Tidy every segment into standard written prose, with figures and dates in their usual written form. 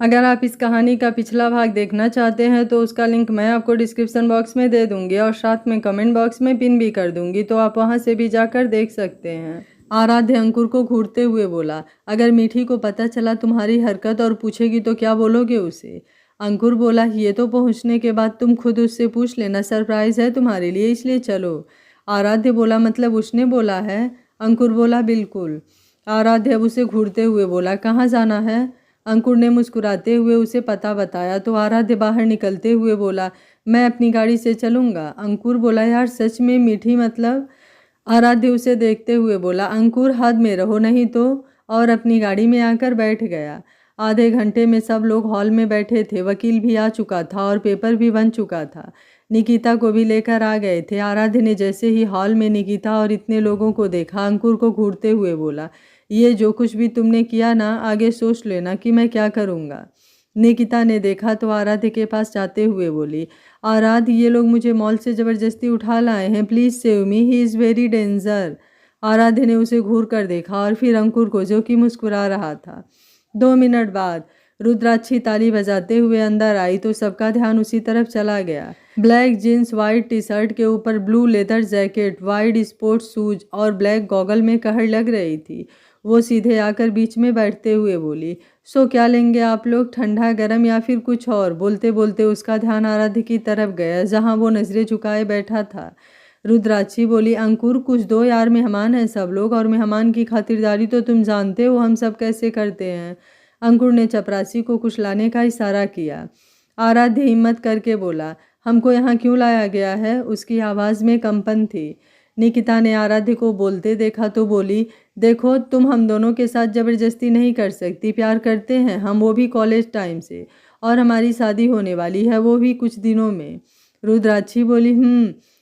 अगर आप इस कहानी का पिछला भाग देखना चाहते हैं तो उसका लिंक मैं आपको डिस्क्रिप्शन बॉक्स में दे दूंगी और साथ में कमेंट बॉक्स में पिन भी कर दूंगी, तो आप वहां से भी जाकर देख सकते हैं। आराध्य अंकुर को घूरते हुए बोला, अगर मीठी को पता चला तुम्हारी हरकत और पूछेगी तो क्या बोलोगे उसे? अंकुर बोला, ये तो पहुंचने के बाद तुम खुद उससे पूछ लेना, सरप्राइज है तुम्हारे लिए, इसलिए चलो। आराध्य बोला, मतलब उसने बोला है? अंकुर बोला, बिल्कुल। आराध्य अब उसे घूरते हुए बोला, कहाँ जाना है? अंकुर ने मुस्कुराते हुए उसे पता बताया तो आराध्य बाहर निकलते हुए बोला, मैं अपनी गाड़ी से चलूँगा। अंकुर बोला, यार सच में मीठी, मतलब? आराध्य उसे देखते हुए बोला, अंकुर हद में रहो नहीं तो। और अपनी गाड़ी में आकर बैठ गया। आधे घंटे में सब लोग हॉल में बैठे थे, वकील भी आ चुका था और पेपर भी बन चुका था। निकिता को भी लेकर आ गए थे। आराध्य ने जैसे ही हॉल में निकिता और इतने लोगों को देखा, अंकुर को घूरते हुए बोला, ये जो कुछ भी तुमने किया ना, आगे सोच लेना कि मैं क्या करूँगा। निकिता ने देखा तो आराध्य के पास जाते हुए बोली, आराध्य ये लोग मुझे मॉल से ज़बरदस्ती उठा लाए हैं, please save me, he is very danger. आराध्य ने उसे घूर कर देखा और फिर अंकुर को, जो कि मुस्कुरा रहा था। 2 मिनट बाद रुद्राक्षी ताली बजाते हुए अंदर आई तो सबका ध्यान उसी तरफ चला गया। Black jeans, white T shirt के ऊपर blue leather jacket, white sports shoes और ब्लैक गॉगल में कहर लग रही थी। वो सीधे आकर बीच में बैठते हुए बोली, सो क्या लेंगे आप लोग, ठंडा गरम या फिर कुछ और? बोलते बोलते उसका ध्यान आराध्य की तरफ गया, जहां वो नजरें झुकाए बैठा था। रुद्राक्षी बोली, अंकुर कुछ दो यार, मेहमान हैं सब लोग और मेहमान की खातिरदारी तो तुम जानते हो हम सब कैसे करते हैं। अंकुर ने चपरासी को कुछ लाने का इशारा किया। आराध्य हिम्मत करके बोला, हमको यहाँ क्यों लाया गया है? उसकी आवाज़ में कंपन थी। निकिता ने आराध्य को बोलते देखा तो बोली, देखो तुम हम दोनों के साथ ज़बरदस्ती नहीं कर सकती, प्यार करते हैं हम, वो भी कॉलेज टाइम से, और हमारी शादी होने वाली है, वो भी कुछ दिनों में। रुद्राक्षी बोली,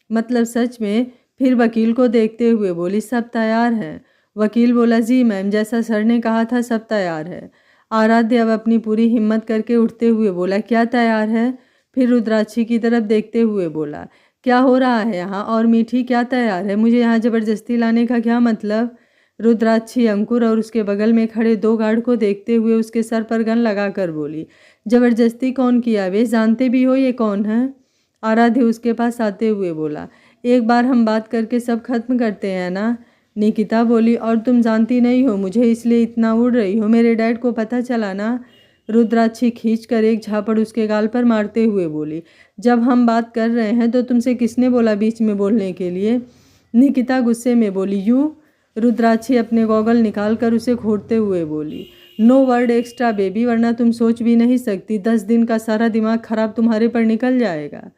मतलब सच में? फिर वकील को देखते हुए बोली, सब तैयार हैं? वकील बोला, जी मैम, जैसा सर ने कहा था सब तैयार है। आराध्य अब अपनी पूरी हिम्मत करके उठते हुए बोला, क्या तैयार है? फिर रुद्राक्षी की तरफ देखते हुए बोला, क्या हो रहा है यहाँ? और मीठी क्या तैयार है? मुझे यहाँ ज़बरदस्ती लाने का क्या मतलब? रुद्राक्षी अंकुर और उसके बगल में खड़े 2 गार्ड को देखते हुए उसके सर पर गन लगाकर बोली, ज़बरदस्ती कौन किया वे? जानते भी हो ये कौन है? आराध्य उसके पास आते हुए बोला, एक बार हम बात करके सब खत्म करते हैं ना? निकिता बोली, और तुम जानती नहीं हो मुझे, इसलिए इतना उड़ रही हो? मेरे डैड को पता चला ना? रुद्राक्षी खींच कर एक झापड़ उसके गाल पर मारते हुए बोली, जब हम बात कर रहे हैं तो तुमसे किसने बोला बीच में बोलने के लिए? निकिता गुस्से में बोली, यू? रुद्राक्षी अपने गॉगल निकाल कर उसे घूरते हुए बोली, नो वर्ड एक्स्ट्रा बेबी, वरना तुम सोच भी नहीं सकती 10 दिन का सारा दिमाग खराब तुम्हारे पर निकल जाएगा।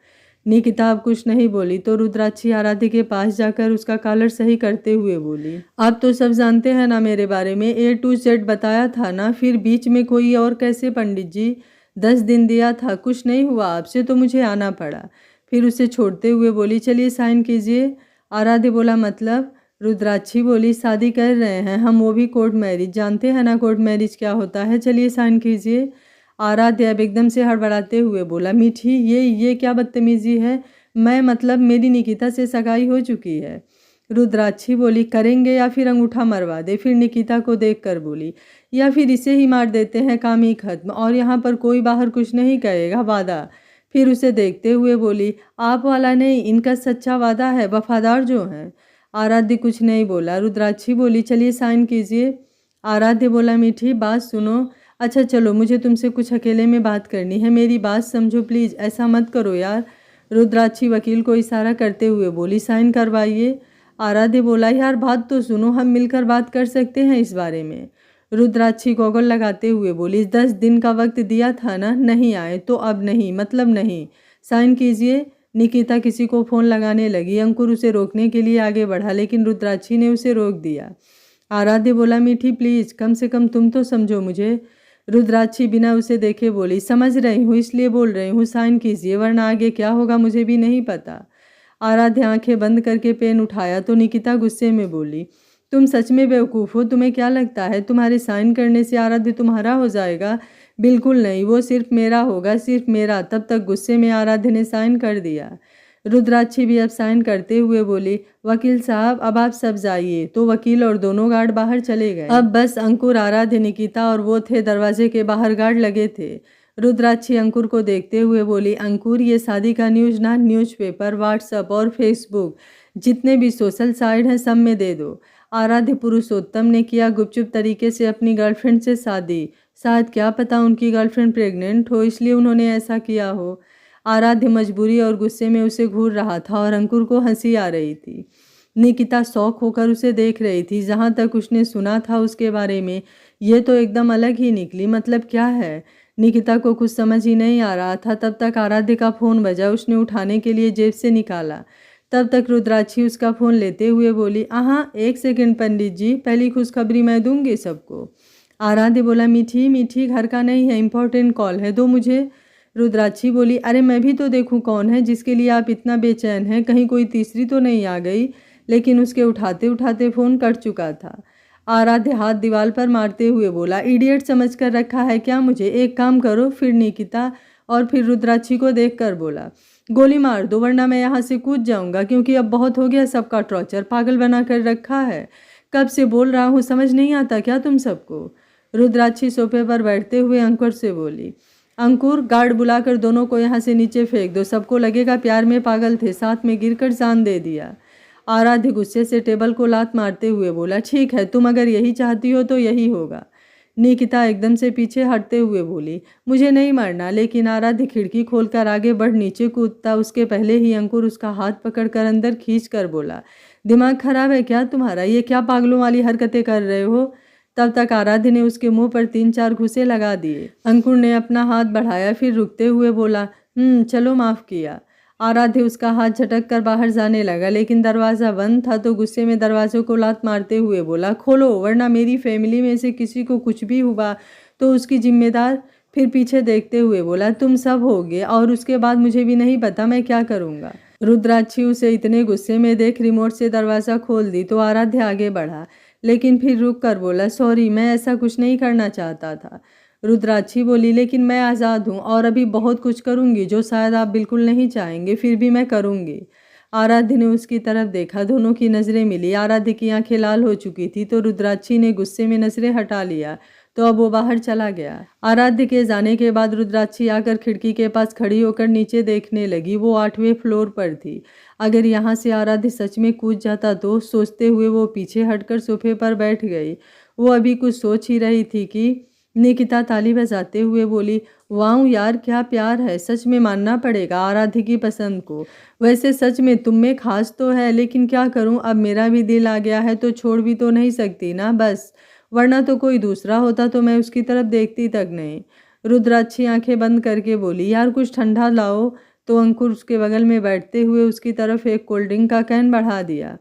निकिता अब कुछ नहीं बोली तो रुद्राक्षी आराध्य के पास जाकर उसका कॉलर सही करते हुए बोली, आप तो सब जानते हैं ना मेरे बारे में, A to Z बताया था ना, फिर बीच में कोई और कैसे? पंडित जी 10 दिन दिया था, कुछ नहीं हुआ आपसे तो मुझे आना पड़ा। फिर उसे छोड़ते हुए बोली, चलिए साइन कीजिए। आराध्य बोला, मतलब? रुद्राक्षी बोली, शादी कर रहे हैं हम, वो भी कोर्ट मैरिज, जानते हैं ना कोर्ट मैरिज क्या होता है, चलिए साइन कीजिए। आराध्य अब एकदम से हड़बड़ाते हुए बोला, मीठी ये क्या बदतमीजी है? मैं, मतलब मेरी निकिता से सगाई हो चुकी है। रुद्राक्षी बोली, करेंगे या फिर अंगूठा मरवा दे? फिर निकिता को देखकर बोली, या फिर इसे ही मार देते हैं, काम ही खत्म, और यहाँ पर कोई बाहर कुछ नहीं कहेगा, वादा? फिर उसे देखते हुए बोली, आप वाला नहीं, इनका सच्चा वादा है, वफादार जो हैं। आराध्य कुछ नहीं बोला। रुद्राक्षी बोली, चलिए साइन कीजिए। आराध्य बोला, मीठी बात सुनो। अच्छा चलो, मुझे तुमसे कुछ अकेले में बात करनी है, मेरी बात समझो प्लीज़, ऐसा मत करो यार। रुद्राक्षी वकील को इशारा करते हुए बोली, साइन करवाइए। आराध्य बोला, यार बात तो सुनो, हम मिलकर बात कर सकते हैं इस बारे में। रुद्राक्षी गॉगल लगाते हुए बोली, 10 दिन का वक्त दिया था ना, नहीं आए तो अब नहीं, मतलब नहीं, साइन कीजिए। निकिता किसी को फ़ोन लगाने लगी। अंकुर उसे रोकने के लिए आगे बढ़ा लेकिन रुद्राक्षी ने उसे रोक दिया। आराध्य बोला, मीठी प्लीज़, कम से कम तुम तो समझो मुझे। रुद्राक्षी बिना उसे देखे बोली, समझ रही हूँ इसलिए बोल रही हूँ, साइन कीजिए, वरना आगे क्या होगा मुझे भी नहीं पता। आराध्य आंखें बंद करके पेन उठाया तो निकिता गुस्से में बोली, तुम सच में बेवकूफ़ हो, तुम्हें क्या लगता है तुम्हारे साइन करने से आराध्य तुम्हारा हो जाएगा? बिल्कुल नहीं, वो सिर्फ मेरा होगा, सिर्फ मेरा। तब तक गुस्से में आराध्य ने साइन कर दिया। रुद्राक्षी भी अब साइन करते हुए बोली, वकील साहब अब आप सब जाइए। तो वकील और दोनों गार्ड बाहर चले गए। अब बस अंकुर, आराध्य, निकिता और वो थे। दरवाजे के बाहर गार्ड लगे थे। रुद्राक्षी अंकुर को देखते हुए बोली, अंकुर ये शादी का न्यूज़ ना न्यूज़पेपर, व्हाट्सएप और फेसबुक जितने भी सोशल साइट हैं सब में दे दो। आराध्य पुरुषोत्तम ने किया गुपचुप तरीके से अपनी गर्लफ्रेंड से शादी। शायद क्या पता उनकी गर्लफ्रेंड प्रेग्नेंट हो, इसलिए उन्होंने ऐसा किया हो। आराध्य मजबूरी और गुस्से में उसे घूर रहा था और अंकुर को हंसी आ रही थी। निकिता शौक होकर उसे देख रही थी। जहाँ तक उसने सुना था उसके बारे में, ये तो एकदम अलग ही निकली। मतलब क्या है? निकिता को कुछ समझ ही नहीं आ रहा था। तब तक आराध्य का फ़ोन बजा। उसने उठाने के लिए जेब से निकाला। तब तक रुद्राक्षी उसका फ़ोन लेते हुए बोली, हाँ 1 सेकंड पंडित जी, पहली खुशखबरी मैं दूंगी सबको। आराध्य बोला, मीठी मीठी, घर का नहीं है, इम्पोर्टेंट कॉल है, दो मुझे। रुद्राक्षी बोली, अरे मैं भी तो देखूं कौन है जिसके लिए आप इतना बेचैन हैं, कहीं कोई तीसरी तो नहीं आ गई। लेकिन उसके उठाते उठाते फ़ोन कट चुका था। आराध्य हाथ दीवार पर मारते हुए बोला, इडियट समझ कर रखा है क्या मुझे? एक काम करो। फिर निकिता और फिर रुद्राक्षी को देख कर बोला, गोली मार दो वरना मैं यहाँ से कूद जाऊँगा, क्योंकि अब बहुत हो गया सबका टॉर्चर, पागल बना कर रखा है। कब से बोल रहा हूँ, समझ नहीं आता क्या तुम सबको? रुद्राक्षी सोफे पर बैठते हुए अंकुर से बोली, अंकुर गार्ड बुलाकर दोनों को यहाँ से नीचे फेंक दो, सबको लगेगा प्यार में पागल थे, साथ में गिरकर जान दे दिया। आराध्य गुस्से से टेबल को लात मारते हुए बोला, ठीक है, तुम अगर यही चाहती हो तो यही होगा। निकिता एकदम से पीछे हटते हुए बोली, मुझे नहीं मारना। लेकिन आराध्य खिड़की खोलकर आगे बढ़ नीचे कूदता उसके पहले ही अंकुर उसका हाथ पकड़कर अंदर खींच कर बोला, दिमाग खराब है क्या तुम्हारा? ये क्या पागलों वाली हरकतें कर रहे हो? तब तक आराध्य ने उसके मुंह पर 3-4 घूंसे लगा दिए। अंकुर ने अपना हाथ बढ़ाया, फिर रुकते हुए बोला, चलो माफ़ किया। आराध्य उसका हाथ झटक कर बाहर जाने लगा, लेकिन दरवाज़ा बंद था तो गुस्से में दरवाजे को लात मारते हुए बोला, खोलो वरना मेरी फैमिली में से किसी को कुछ भी हुआ तो उसकी जिम्मेदार। फिर पीछे देखते हुए बोला, तुम सब होगे और उसके बाद मुझे भी नहीं पता मैं क्या करूँगा। रुद्राक्षी उसे इतने गुस्से में देख रिमोट से दरवाज़ा खोल दी तो आराध्य आगे बढ़ा, लेकिन फिर रुक कर बोला, सॉरी मैं ऐसा कुछ नहीं करना चाहता था। रुद्राक्षी बोली, लेकिन मैं आज़ाद हूँ और अभी बहुत कुछ करूँगी जो शायद आप बिल्कुल नहीं चाहेंगे, फिर भी मैं करूँगी। आराध्य ने उसकी तरफ देखा, दोनों की नज़रें मिली। आराध्य की आंखें लाल हो चुकी थी तो रुद्राक्षी ने गुस्से में नज़रें हटा लिया, तो अब वो बाहर चला गया। आराध्य के जाने के बाद रुद्राक्षी आकर खिड़की के पास खड़ी होकर नीचे देखने लगी। वो 8वें फ्लोर पर थी। अगर यहाँ से आराध्य सच में कूद जाता तो, सोचते हुए वो पीछे हटकर सोफे पर बैठ गई। वो अभी कुछ सोच ही रही थी कि निकिता ताली बजाते हुए बोली, वाह यार क्या प्यार है, सच में मानना पड़ेगा आराध्य की पसंद को। वैसे सच में तुम में खास तो है, लेकिन क्या करूं, अब मेरा भी दिल आ गया है तो छोड़ भी तो नहीं सकती ना बस, वरना तो कोई दूसरा होता तो मैं उसकी तरफ देखती तक नहीं। रुद्राक्षी आंखें बंद करके बोली, यार कुछ ठंडा लाओ। तो अंकुर उसके बगल में बैठते हुए उसकी तरफ एक कोल्ड ड्रिंक का कैन बढ़ा दिया।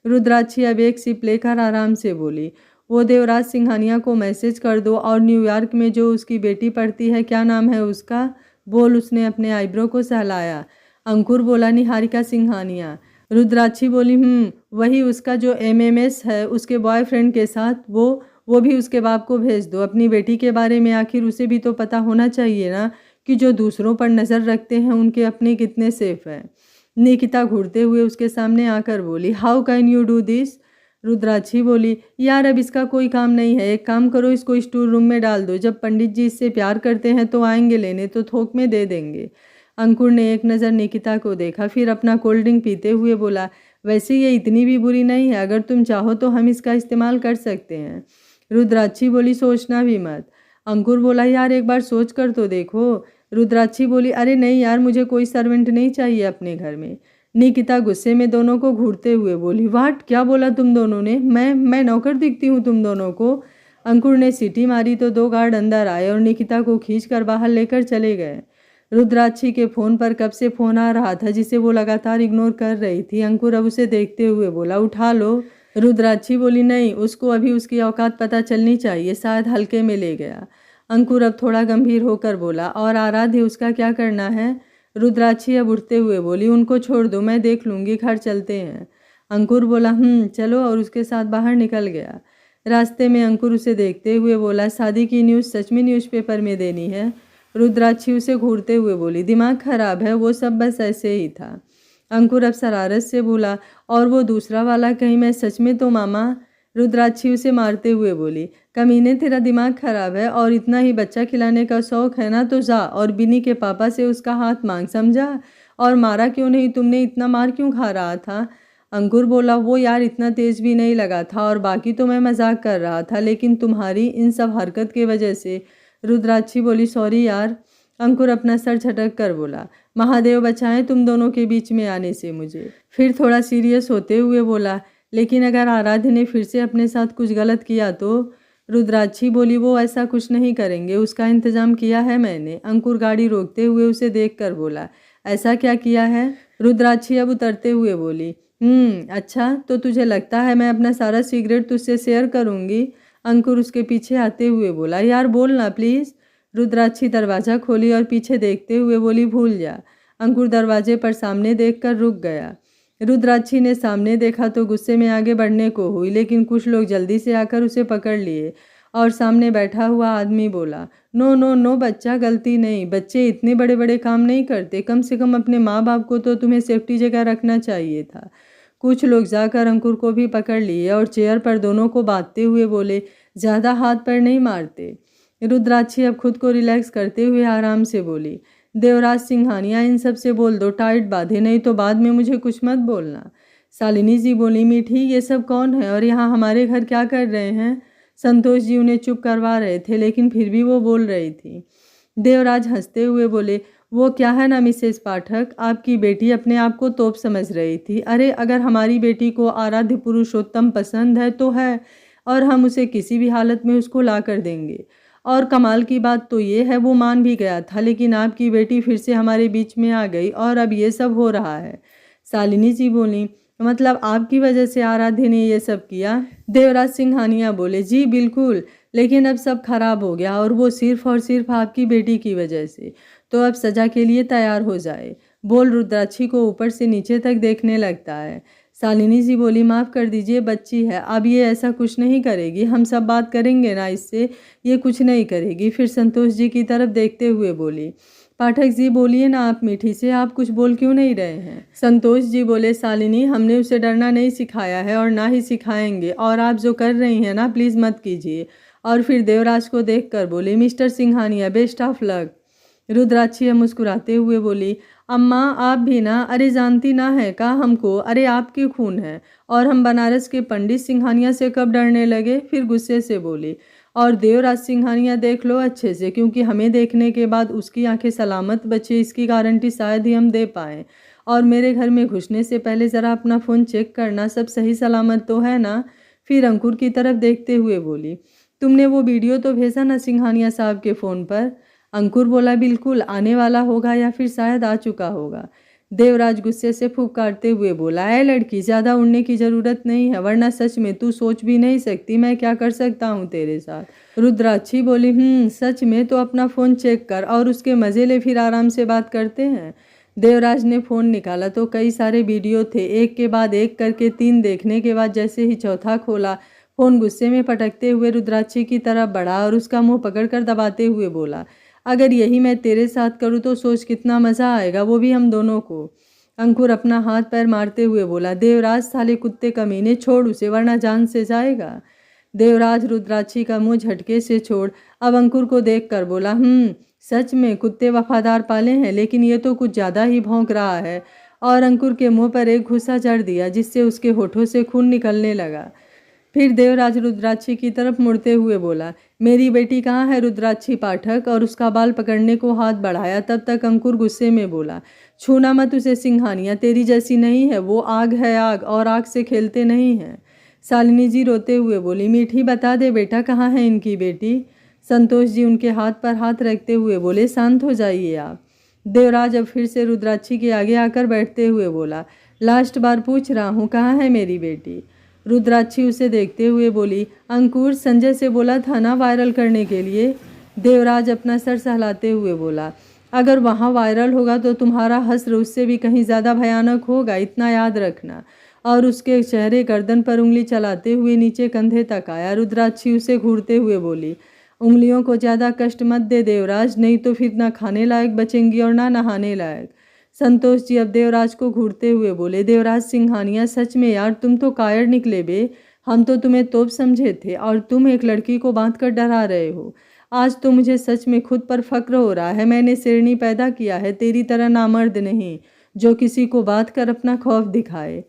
रुद्राक्षी अब एक सिप लेकर आराम से बोली, वो देवराज सिंघानिया को मैसेज कर दो और न्यूयॉर्क में जो उसकी बेटी पढ़ती है, क्या नाम है उसका, बोल। उसने अपने आईब्रो को सहलाया। अंकुर बोला, निहारिका सिंघानिया। रुद्राक्षी बोली, वही, उसका जो MMS है उसके बॉयफ्रेंड के साथ, वो भी उसके बाप को भेज दो अपनी बेटी के बारे में। आखिर उसे भी तो पता होना चाहिए ना कि जो दूसरों पर नज़र रखते हैं उनके अपने कितने सेफ हैं। निकिता घूरते हुए उसके सामने आकर बोली, how can you do this? Rudrakshi बोली, यार अब इसका कोई काम नहीं है, एक काम करो इसको स्टोर रूम में डाल दो, जब पंडित जी इससे प्यार करते हैं तो आएंगे लेने, तो थोक में दे देंगे। अंकुर ने एक नज़र निकिता को देखा, फिर अपना कोल्ड ड्रिंक पीते हुए बोला, वैसे ये इतनी भी बुरी नहीं है, अगर तुम चाहो तो हम इसका इस्तेमाल कर सकते हैं। रुद्राक्षी बोली, सोचना भी मत। अंकुर बोला, यार एक बार सोच कर तो देखो। रुद्राक्षी बोली, अरे नहीं यार, मुझे कोई सर्वेंट नहीं चाहिए अपने घर में। निकिता गुस्से में दोनों को घूरते हुए बोली, वाट, क्या बोला तुम दोनों ने? मैं नौकर दिखती हूँ तुम दोनों को? अंकुर ने सीटी मारी तो 2 गार्ड अंदर आए और निकिता को खींचकर बाहर लेकर चले गए। रुद्राक्षी के फ़ोन पर कब से फ़ोन आ रहा था जिसे वो लगातार इग्नोर कर रही थी। अंकुर अब उसे देखते हुए बोला, उठा लो। रुद्राक्षी बोली, नहीं, उसको अभी उसकी औकात पता चलनी चाहिए, शायद हल्के में ले गया। अंकुर अब थोड़ा गंभीर होकर बोला, और आराध्य उसका क्या करना है? रुद्राक्षी अब उठते हुए बोली, उनको छोड़ दो, मैं देख लूँगी, घर चलते हैं। अंकुर बोला, चलो, और उसके साथ बाहर निकल गया। रास्ते में अंकुर उसे देखते हुए बोला, शादी की न्यूज़ सच में न्यूज़पेपर में देनी है? रुद्राक्षी उसे घूरते हुए बोली, दिमाग खराब है, वो सब बस ऐसे ही था। अंकुर अब शरारत से बोला, और वो दूसरा वाला कहीं मैं सच में तो मामा। रुद्राक्षी उसे मारते हुए बोली, कमीने तेरा दिमाग खराब है और इतना ही बच्चा खिलाने का शौक है ना तो जा और बिनी के पापा से उसका हाथ मांग, समझा। और मारा क्यों नहीं तुमने, इतना मार क्यों खा रहा था। अंकुर बोला, वो यार इतना तेज भी नहीं लगा था और बाकी तो मैं मजाक कर रहा था, लेकिन तुम्हारी इन सब हरकत की वजह से। रुद्राक्षी बोली, सॉरी यार। अंकुर अपना सर झटक कर बोला, महादेव बचाएं तुम दोनों के बीच में आने से मुझे। फिर थोड़ा सीरियस होते हुए बोला, लेकिन अगर आराध्य ने फिर से अपने साथ कुछ गलत किया तो। रुद्राक्षी बोली, वो ऐसा कुछ नहीं करेंगे, उसका इंतजाम किया है मैंने। अंकुर गाड़ी रोकते हुए उसे देखकर बोला, ऐसा क्या किया है। रुद्राक्षी अब उतरते हुए बोली, अच्छा, तो तुझे लगता है मैं अपना सारा सीक्रेट तुझसे शेयर करूंगी। अंकुर उसके पीछे आते हुए बोला, यार बोलना प्लीज़। रुद्राक्षी दरवाज़ा खोली और पीछे देखते हुए बोली, भूल जा। अंकुर दरवाजे पर सामने देखकर रुक गया। रुद्राक्षी ने सामने देखा तो गुस्से में आगे बढ़ने को हुई, लेकिन कुछ लोग जल्दी से आकर उसे पकड़ लिए और सामने बैठा हुआ आदमी बोला, नो नो नो बच्चा, गलती नहीं, बच्चे इतने बड़े बड़े काम नहीं करते, कम से कम अपने माँ बाप को तो तुम्हें सेफ्टी जगह रखना चाहिए था। कुछ लोग जाकर अंकुर को भी पकड़ लिए और चेयर पर दोनों को बांधते हुए बोले, ज़्यादा हाथ पैर नहीं मारते। रुद्राक्षी अब खुद को रिलैक्स करते हुए आराम से बोली, देवराज सिंघानिया, इन सब से बोल दो टाइट बांधे, नहीं तो बाद में मुझे कुछ मत बोलना। शालिनी जी बोली, मीठी ये सब कौन है और यहाँ हमारे घर क्या कर रहे हैं। संतोष जी उन्हें चुप करवा रहे थे, लेकिन फिर भी वो बोल रही थी। देवराज हंसते हुए बोले, वो क्या है ना मिसेस पाठक, आपकी बेटी अपने आप को तोप समझ रही थी। अरे अगर हमारी बेटी को आराध्य पुरुषोत्तम पसंद है तो है, और हम उसे किसी भी हालत में उसको ला कर देंगे। और कमाल की बात तो ये है वो मान भी गया था, लेकिन आपकी बेटी फिर से हमारे बीच में आ गई और अब ये सब हो रहा है। शालिनी जी बोली, मतलब आपकी वजह से आराध्य ने ये सब किया। देवराज सिंघानिया बोले, जी बिल्कुल, लेकिन अब सब खराब हो गया और वो सिर्फ और सिर्फ आपकी बेटी की वजह से। तो अब सजा के लिए तैयार हो जाए। बोल रुद्राक्षी को ऊपर से नीचे तक देखने लगता है। शालिनी जी बोली, माफ़ कर दीजिए, बच्ची है, अब ये ऐसा कुछ नहीं करेगी, हम सब बात करेंगे ना इससे, ये कुछ नहीं करेगी। फिर संतोष जी की तरफ देखते हुए बोली, पाठक जी बोलिए ना आप मीठी से, आप कुछ बोल क्यों नहीं रहे हैं। संतोष जी बोले, शालिनी, हमने उसे डरना नहीं सिखाया है और ना ही सिखाएंगे, और आप जो कर रही हैं ना प्लीज़ मत कीजिए। और फिर देवराज को देखकर बोले, mister Singhania, best of luck. Rudrakshi मुस्कुराते हुए बोली, अम्मा आप भी ना, अरे जानती ना है का हमको, अरे आपके खून है, और हम बनारस के पंडित सिंघानिया से कब डरने लगे। फिर गुस्से से बोली, और देवराज सिंघानिया देख लो अच्छे से, क्योंकि हमें देखने के बाद उसकी आंखें सलामत बचे इसकी गारंटी शायद ही हम दे पाएँ। और मेरे घर में घुसने से पहले ज़रा अपना फ़ोन चेक करना, सब सही सलामत तो है ना। फिर अंकुर की तरफ देखते हुए बोली, तुमने वो वीडियो तो भेजा ना सिंघानिया साहब के फ़ोन पर। अंकुर बोला, बिल्कुल, आने वाला होगा या फिर शायद आ चुका होगा। देवराज गुस्से से फुफकारते हुए बोला, है लड़की, ज़्यादा उड़ने की ज़रूरत नहीं है, वरना सच में तू सोच भी नहीं सकती मैं क्या कर सकता हूँ तेरे साथ। रुद्राक्षी बोली, सच में, तो अपना फ़ोन चेक कर और उसके मज़े ले, फिर आराम से बात करते हैं। देवराज ने फ़ोन निकाला तो कई सारे वीडियो थे, एक के बाद एक करके 3 देखने के बाद जैसे ही चौथा खोला, फ़ोन गुस्से में पटकते हुए रुद्राक्षी की तरफ बढ़ा और उसका मुँह पकड़कर दबाते हुए बोला, अगर यही मैं तेरे साथ करूँ तो सोच कितना मज़ा आएगा, वो भी हम दोनों को। अंकुर अपना हाथ पैर मारते हुए बोला, देवराज साले कुत्ते कमीने, छोड़ उसे वरना जान से जाएगा। देवराज रुद्राक्षी का मुंह झटके से छोड़ अब अंकुर को देखकर बोला, सच में कुत्ते वफादार पाले हैं, लेकिन ये तो कुछ ज़्यादा ही भौंक रहा है। और अंकुर के मुंह पर एक घूंसा जड़ दिया जिससे उसके होठों से खून निकलने लगा। फिर देवराज रुद्राक्षी की तरफ मुड़ते हुए बोला, मेरी बेटी कहाँ है रुद्राक्षी पाठक, और उसका बाल पकड़ने को हाथ बढ़ाया। तब तक अंकुर गुस्से में बोला, छूना मत उसे सिंघानिया, तेरी जैसी नहीं है वो, आग है आग, और आग से खेलते नहीं हैं। शालिनी जी रोते हुए बोली, मीठी बता दे बेटा, कहाँ है इनकी बेटी। संतोष जी उनके हाथ पर हाथ रखते हुए बोले, शांत हो जाइए आप। देवराज अब फिर से रुद्राक्षी के आगे आकर बैठते हुए बोला, लास्ट बार पूछ रहा हूँ, कहाँ है मेरी बेटी। रुद्राक्षी उसे देखते हुए बोली, अंकुर संजय से बोला था ना वायरल करने के लिए। देवराज अपना सर सहलाते हुए बोला, अगर वहाँ वायरल होगा तो तुम्हारा हश्र उससे भी कहीं ज़्यादा भयानक होगा, इतना याद रखना। और उसके चेहरे गर्दन पर उंगली चलाते हुए नीचे कंधे तक आया। रुद्राक्षी उसे घूरते हुए बोली, उंगलियों को ज़्यादा कष्ट मत दे देवराज, नहीं तो फिर ना खाने लायक बचेंगी और ना नहाने लायक। संतोष जी अब देवराज को घूरते हुए बोले, देवराज सिंघानिया, सच में यार तुम तो कायर निकले बे। हम तो तुम्हें तोप समझे थे और तुम एक लड़की को बांध कर डरा रहे हो। आज तो मुझे सच में खुद पर फक्र हो रहा है। मैंने शेरनी पैदा किया है, तेरी तरह नामर्द नहीं जो किसी को बांध कर अपना खौफ दिखाए।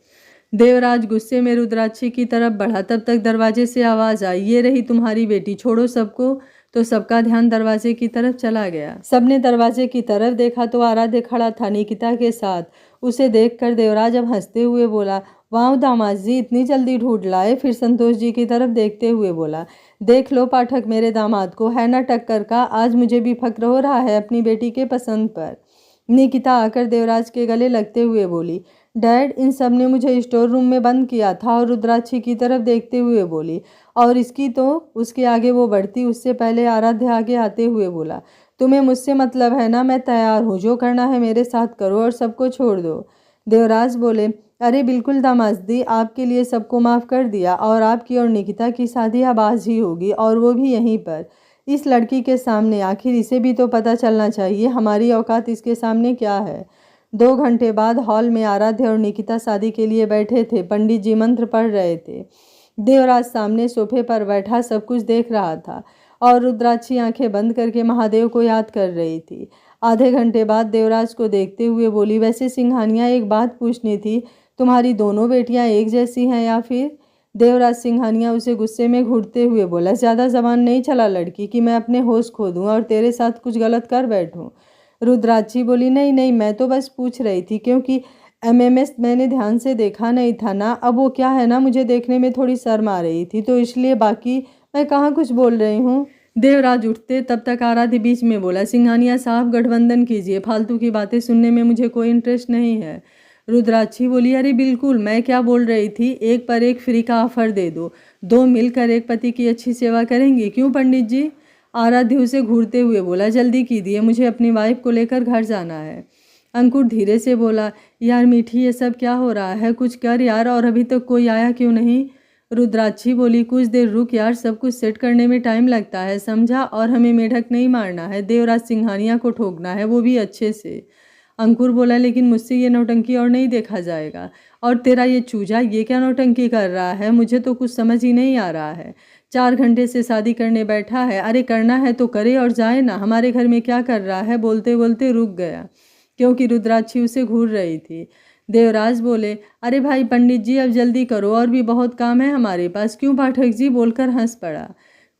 देवराज गुस्से में रुद्राक्षी की तरफ बढ़ा। तब तक दरवाजे से आवाज आई, ये रही तुम्हारी बेटी, छोड़ो सबको। तो सबका ध्यान दरवाजे की तरफ चला गया। सबने दरवाजे की तरफ देखा तो आराध्य खड़ा था निकिता के साथ। उसे देखकर देवराज अब हंसते हुए बोला, वाह दामाद जी, इतनी जल्दी ढूंढ लाए। फिर संतोष जी की तरफ देखते हुए बोला, देख लो पाठक, मेरे दामाद को है ना टक्कर का। आज मुझे भी फक्र हो रहा है अपनी बेटी के पसंद पर। निकिता आकर देवराज के गले लगते हुए बोली, डैड, इन सब ने मुझे स्टोर रूम में बंद किया था। और रुद्राक्षी की तरफ देखते हुए बोली, और इसकी तो। उसके आगे वो बढ़ती, उससे पहले आराध्य आगे आते हुए बोला, तुम्हें मुझसे मतलब है ना, मैं तैयार हूँ, जो करना है मेरे साथ करो और सबको छोड़ दो। देवराज बोले, अरे बिल्कुल दामादी, आपके लिए सबको माफ़ कर दिया और आपकी और निकिता की शादी अब आज ही होगी, और वो भी यहीं पर, इस लड़की के सामने। आखिर इसे भी तो पता चलना चाहिए हमारी औकात इसके सामने क्या है। 2 घंटे बाद हॉल में आराध्य और निकिता शादी के लिए बैठे थे। पंडित जी मंत्र पढ़ रहे थे। देवराज सामने सोफे पर बैठा सब कुछ देख रहा था और रुद्राक्षी आंखें बंद करके महादेव को याद कर रही थी। आधे घंटे बाद देवराज को देखते हुए बोली, वैसे सिंघानिया, एक बात पूछनी थी, तुम्हारी दोनों बेटियां एक जैसी हैं या फिर? देवराज सिंघानिया उसे गुस्से में घूरते हुए बोला, ज़्यादा जबान नहीं चला लड़की कि मैं अपने होश खो दूँ और तेरे साथ कुछ गलत कर बैठूँ। रुद्राक्षी बोली, नहीं नहीं, मैं तो बस पूछ रही थी, क्योंकि एमएमएस मैंने ध्यान से देखा नहीं था ना। अब वो क्या है ना, मुझे देखने में थोड़ी शर्म आ रही थी, तो इसलिए, बाकी मैं कहाँ कुछ बोल रही हूँ। देवराज उठते तब तक आराध्य बीच में बोला, सिंघानिया साहब, गठबंधन कीजिए, फालतू की बातें सुनने में मुझे कोई इंटरेस्ट नहीं है। रुद्राक्षी बोली, अरे बिल्कुल, मैं क्या बोल रही थी, एक पर एक फ्री का ऑफर दे दो, 2 मिलकर एक पति की अच्छी सेवा करेंगे, क्यों पंडित जी? आराध्य उसे घूरते हुए बोला, जल्दी कीजिए, मुझे अपनी वाइफ को लेकर घर जाना है। अंकुर धीरे से बोला, यार मीठी, ये सब क्या हो रहा है, कुछ कर यार, और अभी तक कोई आया क्यों नहीं? रुद्राक्षी बोली, कुछ देर रुक यार, सब कुछ सेट करने में टाइम लगता है, समझा, और हमें मेढक नहीं मारना है, देवराज सिंघानिया को ठोकना है, वो भी अच्छे से। अंकुर बोला, लेकिन मुझसे ये नौटंकी और नहीं देखा जाएगा। और तेरा ये चूजा, ये क्या नौटंकी कर रहा है, मुझे तो कुछ समझ ही नहीं आ रहा है। 4 घंटे से शादी करने बैठा है, अरे करना है तो करे और जाए ना, हमारे घर में क्या कर रहा है। बोलते बोलते रुक गया क्योंकि रुद्राक्षी उसे घूर रही थी। देवराज बोले, अरे भाई पंडित जी, अब जल्दी करो, और भी बहुत काम है हमारे पास। क्यों पाठक जी? बोलकर हंस पड़ा।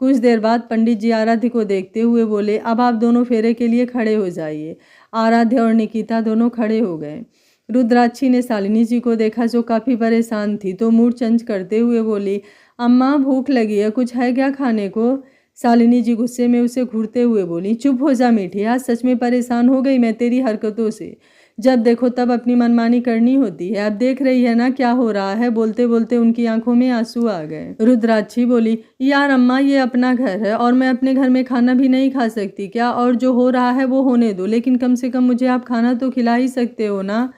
कुछ देर बाद पंडित जी आराध्य को देखते हुए बोले, अब आप दोनों फेरे के लिए खड़े हो जाइए। आराध्य और निकिता दोनों खड़े हो गए। रुद्राक्षी ने शालिनी जी को देखा जो काफ़ी परेशान थी, तो मूड चेंज करते हुए बोली, अम्मा भूख लगी है, कुछ है क्या खाने को? शालिनी जी गुस्से में उसे घूरते हुए बोली, चुप हो जा मीठी, आज सच में परेशान हो गई मैं तेरी हरकतों से। जब देखो तब अपनी मनमानी करनी होती है, अब देख रही है ना क्या हो रहा है। बोलते बोलते उनकी आंखों में आंसू आ गए। रुद्राक्षी बोली, यार अम्मा, ये अपना घर है और मैं अपने घर में खाना भी नहीं खा सकती क्या? और जो हो रहा है वो होने दो, लेकिन कम से कम मुझे आप खाना तो खिला ही सकते हो ना।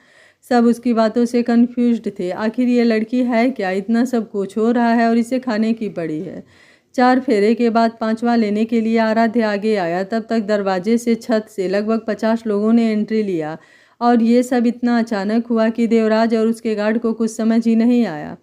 सब उसकी बातों से कंफ्यूज्ड थे। आखिर ये लड़की है क्या, इतना सब कुछ हो रहा है और इसे खाने की पड़ी है। 4 फेरे के बाद 5वां लेने के लिए आराध्य आगे आया। तब तक दरवाजे से, छत से लगभग 50 लोगों ने एंट्री लिया और ये सब इतना अचानक हुआ कि देवराज और उसके गार्ड को कुछ समझ ही नहीं आया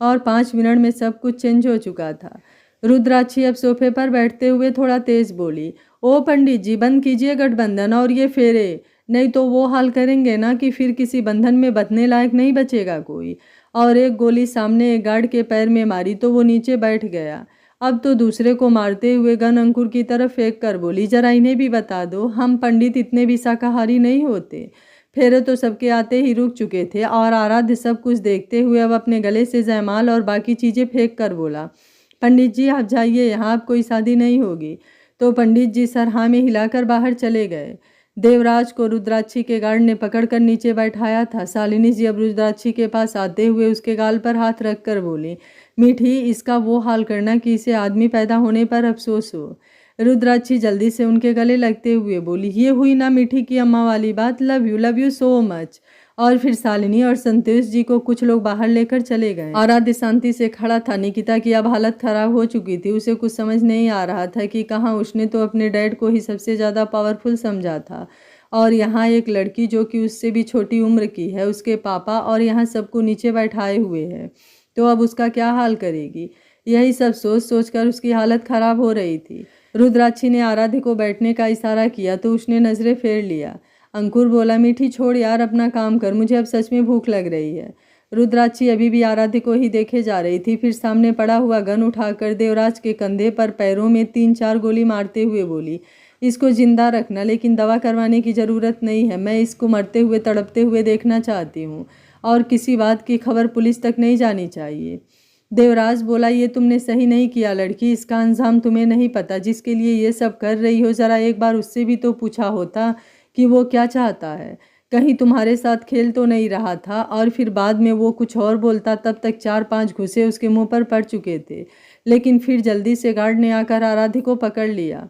और 5 मिनट में सब कुछ चेंज हो चुका था। रुद्राक्षी अब सोफे पर बैठते हुए थोड़ा तेज बोली, ओ पंडित जी, बंद कीजिए गठबंधन और ये फेरे, नहीं तो वो हाल करेंगे ना कि फिर किसी बंधन में बंधने लायक नहीं बचेगा कोई। और एक गोली सामने एक गार्ड के पैर में मारी तो वो नीचे बैठ गया। अब तो दूसरे को मारते हुए गन अंकुर की तरफ फेंक कर बोली, जरा इन्हें भी बता दो, हम पंडित इतने भी शाकाहारी नहीं होते। फेरे तो सबके आते ही रुक चुके थे और आराध्य सब कुछ देखते हुए अब अपने गले से जयमाल और बाकी चीज़ें फेंक कर बोला, पंडित जी आप जाइए, यहाँ अब कोई शादी नहीं होगी। तो पंडित जी सर हाँ में हिलाकर बाहर चले गए। देवराज को रुद्राक्षी के गार्ड ने पकड़कर नीचे बैठाया था। शालिनी जी अब रुद्राक्षी के पास आते हुए उसके गाल पर हाथ रखकर बोली, मीठी, इसका वो हाल करना कि इसे आदमी पैदा होने पर अफसोस हो। रुद्राक्षी जल्दी से उनके गले लगते हुए बोली, ये हुई ना मीठी की अम्मा वाली बात, लव यू सो मच। और फिर शालिनी और संतोष जी को कुछ लोग बाहर लेकर चले गए। आराध्य शांति से खड़ा था। निकिता की अब हालत खराब हो चुकी थी। उसे कुछ समझ नहीं आ रहा था कि कहाँ उसने तो अपने डैड को ही सबसे ज़्यादा पावरफुल समझा था और यहाँ एक लड़की जो कि उससे भी छोटी उम्र की है, उसके पापा, और यहाँ सबको नीचे बैठाए हुए हैं, तो अब उसका क्या हाल करेगी। यही सब सोच सोच कर उसकी हालत खराब हो रही थी। रुद्राक्षी ने आराध्य को बैठने का इशारा किया तो उसने नज़रें फेर लिया। अंकुर बोला, मीठी छोड़ यार, अपना काम कर, मुझे अब सच में भूख लग रही है। रुद्राक्षी अभी भी आराध्य को ही देखे जा रही थी, फिर सामने पड़ा हुआ गन उठाकर देवराज के कंधे पर पैरों में 3-4 गोली मारते हुए बोली, इसको जिंदा रखना, लेकिन दवा करवाने की ज़रूरत नहीं है। मैं इसको मरते हुए तड़पते हुए देखना चाहती हूँ और किसी बात की खबर पुलिस तक नहीं जानी चाहिए। देवराज बोला, ये तुमने सही नहीं किया लड़की, इसका अंजाम तुम्हें नहीं पता। जिसके लिए ये सब कर रही हो, ज़रा एक बार उससे भी तो पूछा होता कि वो क्या चाहता है। कहीं तुम्हारे साथ खेल तो नहीं रहा था। और फिर बाद में वो कुछ और बोलता, तब तक 4-5 घुसे उसके मुंह पर पड़ चुके थे। लेकिन फिर जल्दी से गार्ड ने आकर आराध्य को पकड़ लिया।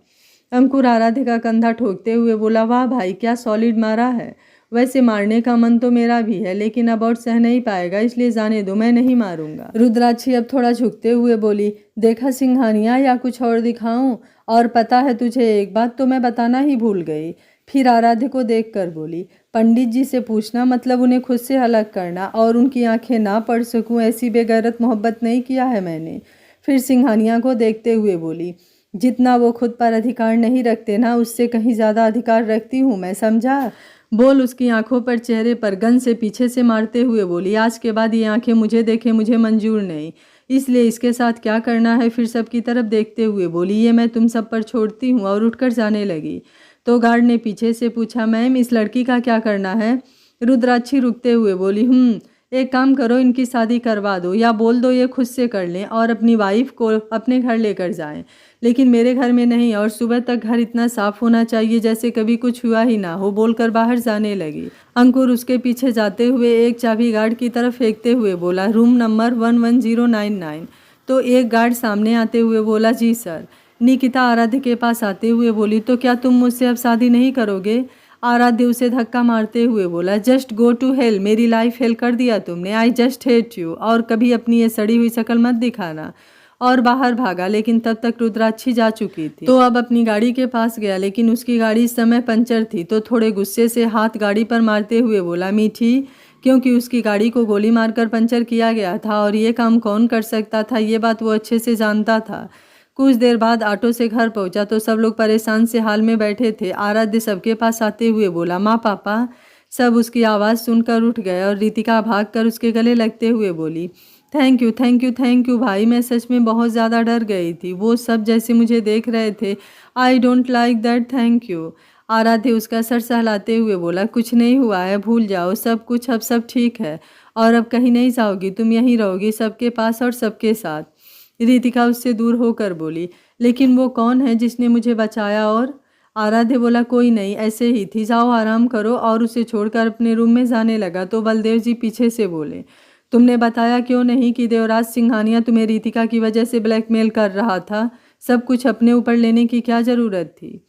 अंकुर आराध्य का कंधा ठोकते हुए बोला, वाह भाई, क्या सॉलिड मारा है। वैसे मारने का मन तो मेरा भी है, लेकिन अब और सह नहीं पाएगा, इसलिए जाने दो, मैं नहीं मारूंगा। रुद्राक्षी अब थोड़ा झुकते हुए बोली, देखा सिंघानिया, या कुछ और दिखाऊं? और पता है तुझे एक बात तो मैं बताना ही भूल गई। फिर आराध्य को देखकर बोली, पंडित जी से पूछना, मतलब उन्हें खुद से अलग करना और उनकी आंखें ना पढ़ सकूं, ऐसी बेगैरत मोहब्बत नहीं किया है मैंने। फिर सिंघानिया को देखते हुए बोली, जितना वो खुद पर अधिकार नहीं रखते ना, उससे कहीं ज़्यादा अधिकार रखती हूँ मैं, समझा। बोल उसकी आंखों पर चेहरे पर गन से पीछे से मारते हुए बोली, आज के बाद ये आंखें मुझे देखे मुझे मंजूर नहीं, इसलिए इसके साथ क्या करना है। फिर सबकी तरफ देखते हुए बोली, ये मैं तुम सब पर छोड़ती हूँ, और उठकर जाने लगी। तो गार्ड ने पीछे से पूछा, मैम इस लड़की का क्या करना है। रुद्राक्षी रुकते हुए बोली, एक काम करो, इनकी शादी करवा दो, या बोल दो ये खुद से कर लें और अपनी वाइफ को अपने घर लेकर जाएं, लेकिन मेरे घर में नहीं, और सुबह तक घर इतना साफ होना चाहिए जैसे कभी कुछ हुआ ही ना हो, बोलकर बाहर जाने लगी। अंकुर उसके पीछे जाते हुए एक चाबी गार्ड की तरफ फेंकते हुए बोला, रूम नंबर 11099। तो एक गार्ड सामने आते हुए बोला, जी सर। निकिता आराध्य के पास आते हुए बोली, तो क्या तुम मुझसे अब शादी नहीं करोगे। आराध्य उसे धक्का मारते हुए बोला, जस्ट गो टू हेल, मेरी लाइफ हेल कर दिया तुमने, आई जस्ट हेट यू, और कभी अपनी ये सड़ी हुई शक्ल मत दिखाना। और बाहर भागा, लेकिन तब तक रुद्राक्षी जा चुकी थी। तो अब अपनी गाड़ी के पास गया, लेकिन उसकी गाड़ी इस समय पंचर थी। तो थोड़े गुस्से से हाथ गाड़ी पर मारते हुए बोला, मीठी, क्योंकि उसकी गाड़ी को गोली मारकर पंचर किया गया था और ये काम कौन कर सकता था, ये बात वो अच्छे से जानता था। कुछ देर बाद ऑटो से घर पहुंचा तो सब लोग परेशान से हाल में बैठे थे। आराध्य सबके पास आते हुए बोला, माँ पापा। सब उसकी आवाज़ सुनकर उठ गए और रितिका भागकर उसके गले लगते हुए बोली, thank you thank you thank you भाई, मैं सच में बहुत ज़्यादा डर गई थी, वो सब जैसे मुझे देख रहे थे। I don't like that, thank you. आराध्य उसका सर सहलाते हुए बोला, कुछ नहीं हुआ है, भूल जाओ सब कुछ, अब सब ठीक है, और अब कहीं नहीं जाओगी, तुम यहीं रहोगी सबके पास और सबके साथ। रितिका उससे दूर होकर बोली, लेकिन वो कौन है जिसने मुझे बचाया। और आराध्य बोला, कोई नहीं, ऐसे ही थी, जाओ आराम करो, और उसे छोड़कर अपने रूम में जाने लगा। तो बलदेव जी पीछे से बोले, तुमने बताया क्यों नहीं कि देवराज सिंघानिया तुम्हें रितिका की वजह से ब्लैकमेल कर रहा था, सब कुछ अपने ऊपर लेने की क्या ज़रूरत थी।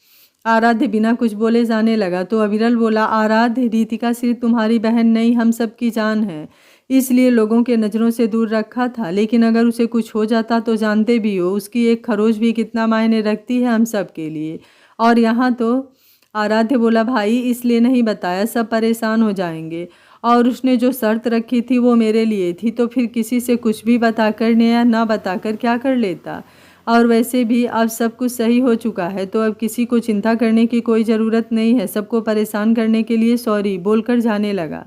आराध्य बिना कुछ बोले जाने लगा। तो अविरल बोला, आराध्य, रितिका सिर्फ तुम्हारी बहन नहीं, हम सब की जान है, इसलिए लोगों के नज़रों से दूर रखा था, लेकिन अगर उसे कुछ हो जाता तो जानते भी हो उसकी एक खरोच भी कितना मायने रखती है हम सब के लिए। और यहाँ तो आराध्य बोला, भाई इसलिए नहीं बताया, सब परेशान हो जाएंगे, और उसने जो शर्त रखी थी वो मेरे लिए थी, तो फिर किसी से कुछ भी बताकर या ना बताकर क्या कर लेता। और वैसे भी अब सब कुछ सही हो चुका है, तो अब किसी को चिंता करने की कोई ज़रूरत नहीं है, सबको परेशान करने के लिए सॉरी बोलकर जाने लगा।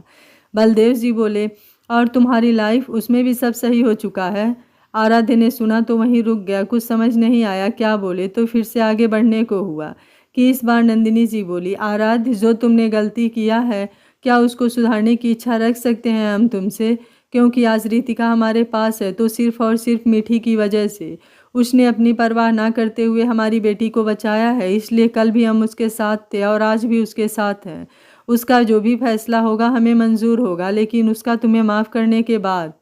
बलदेव जी बोले, और तुम्हारी लाइफ, उसमें भी सब सही हो चुका है। आराध्य ने सुना तो वहीं रुक गया, कुछ समझ नहीं आया क्या बोले, तो फिर से आगे बढ़ने को हुआ कि इस बार नंदिनी जी बोली, आराध्य, जो तुमने गलती किया है क्या उसको सुधारने की इच्छा रख सकते हैं हम तुमसे, क्योंकि आज रितिका हमारे पास है तो सिर्फ और सिर्फ मीठी की वजह से। उसने अपनी परवाह ना करते हुए हमारी बेटी को बचाया है, इसलिए कल भी हम उसके साथ थे और आज भी उसके साथ हैं। उसका जो भी फैसला होगा हमें मंजूर होगा, लेकिन उसका तुम्हें माफ़ करने के बाद।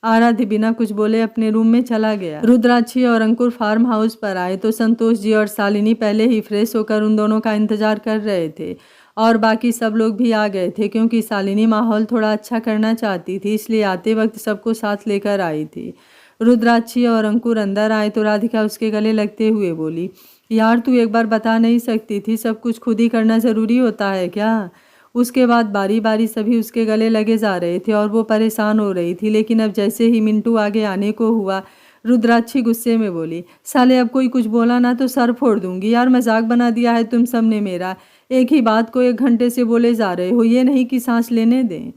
आराध्य बिना कुछ बोले अपने रूम में चला गया। रुद्राक्षी और अंकुर फार्म हाउस पर आए तो संतोष जी और शालिनी पहले ही फ्रेश होकर उन दोनों का इंतजार कर रहे थे, और बाकी सब लोग भी आ गए थे, क्योंकि शालिनी माहौल थोड़ा अच्छा करना चाहती थी, इसलिए आते वक्त सबको साथ लेकर आई थी। रुद्राक्षी और अंकुर अंदर आए तो राधिका उसके गले लगते हुए बोली, यार तू एक बार बता नहीं सकती थी? सब कुछ खुद ही करना ज़रूरी होता है क्या? उसके बाद बारी बारी सभी उसके गले लगे जा रहे थे और वो परेशान हो रही थी। लेकिन अब जैसे ही मिंटू आगे आने को हुआ, रुद्राक्षी गुस्से में बोली, साले अब कोई कुछ बोला ना तो सर फोड़ दूंगी। यार मजाक बना दिया है तुम सब ने मेरा। एक ही बात को 1 घंटे से बोले जा रहे हो, ये नहीं कि सांस लेने दें।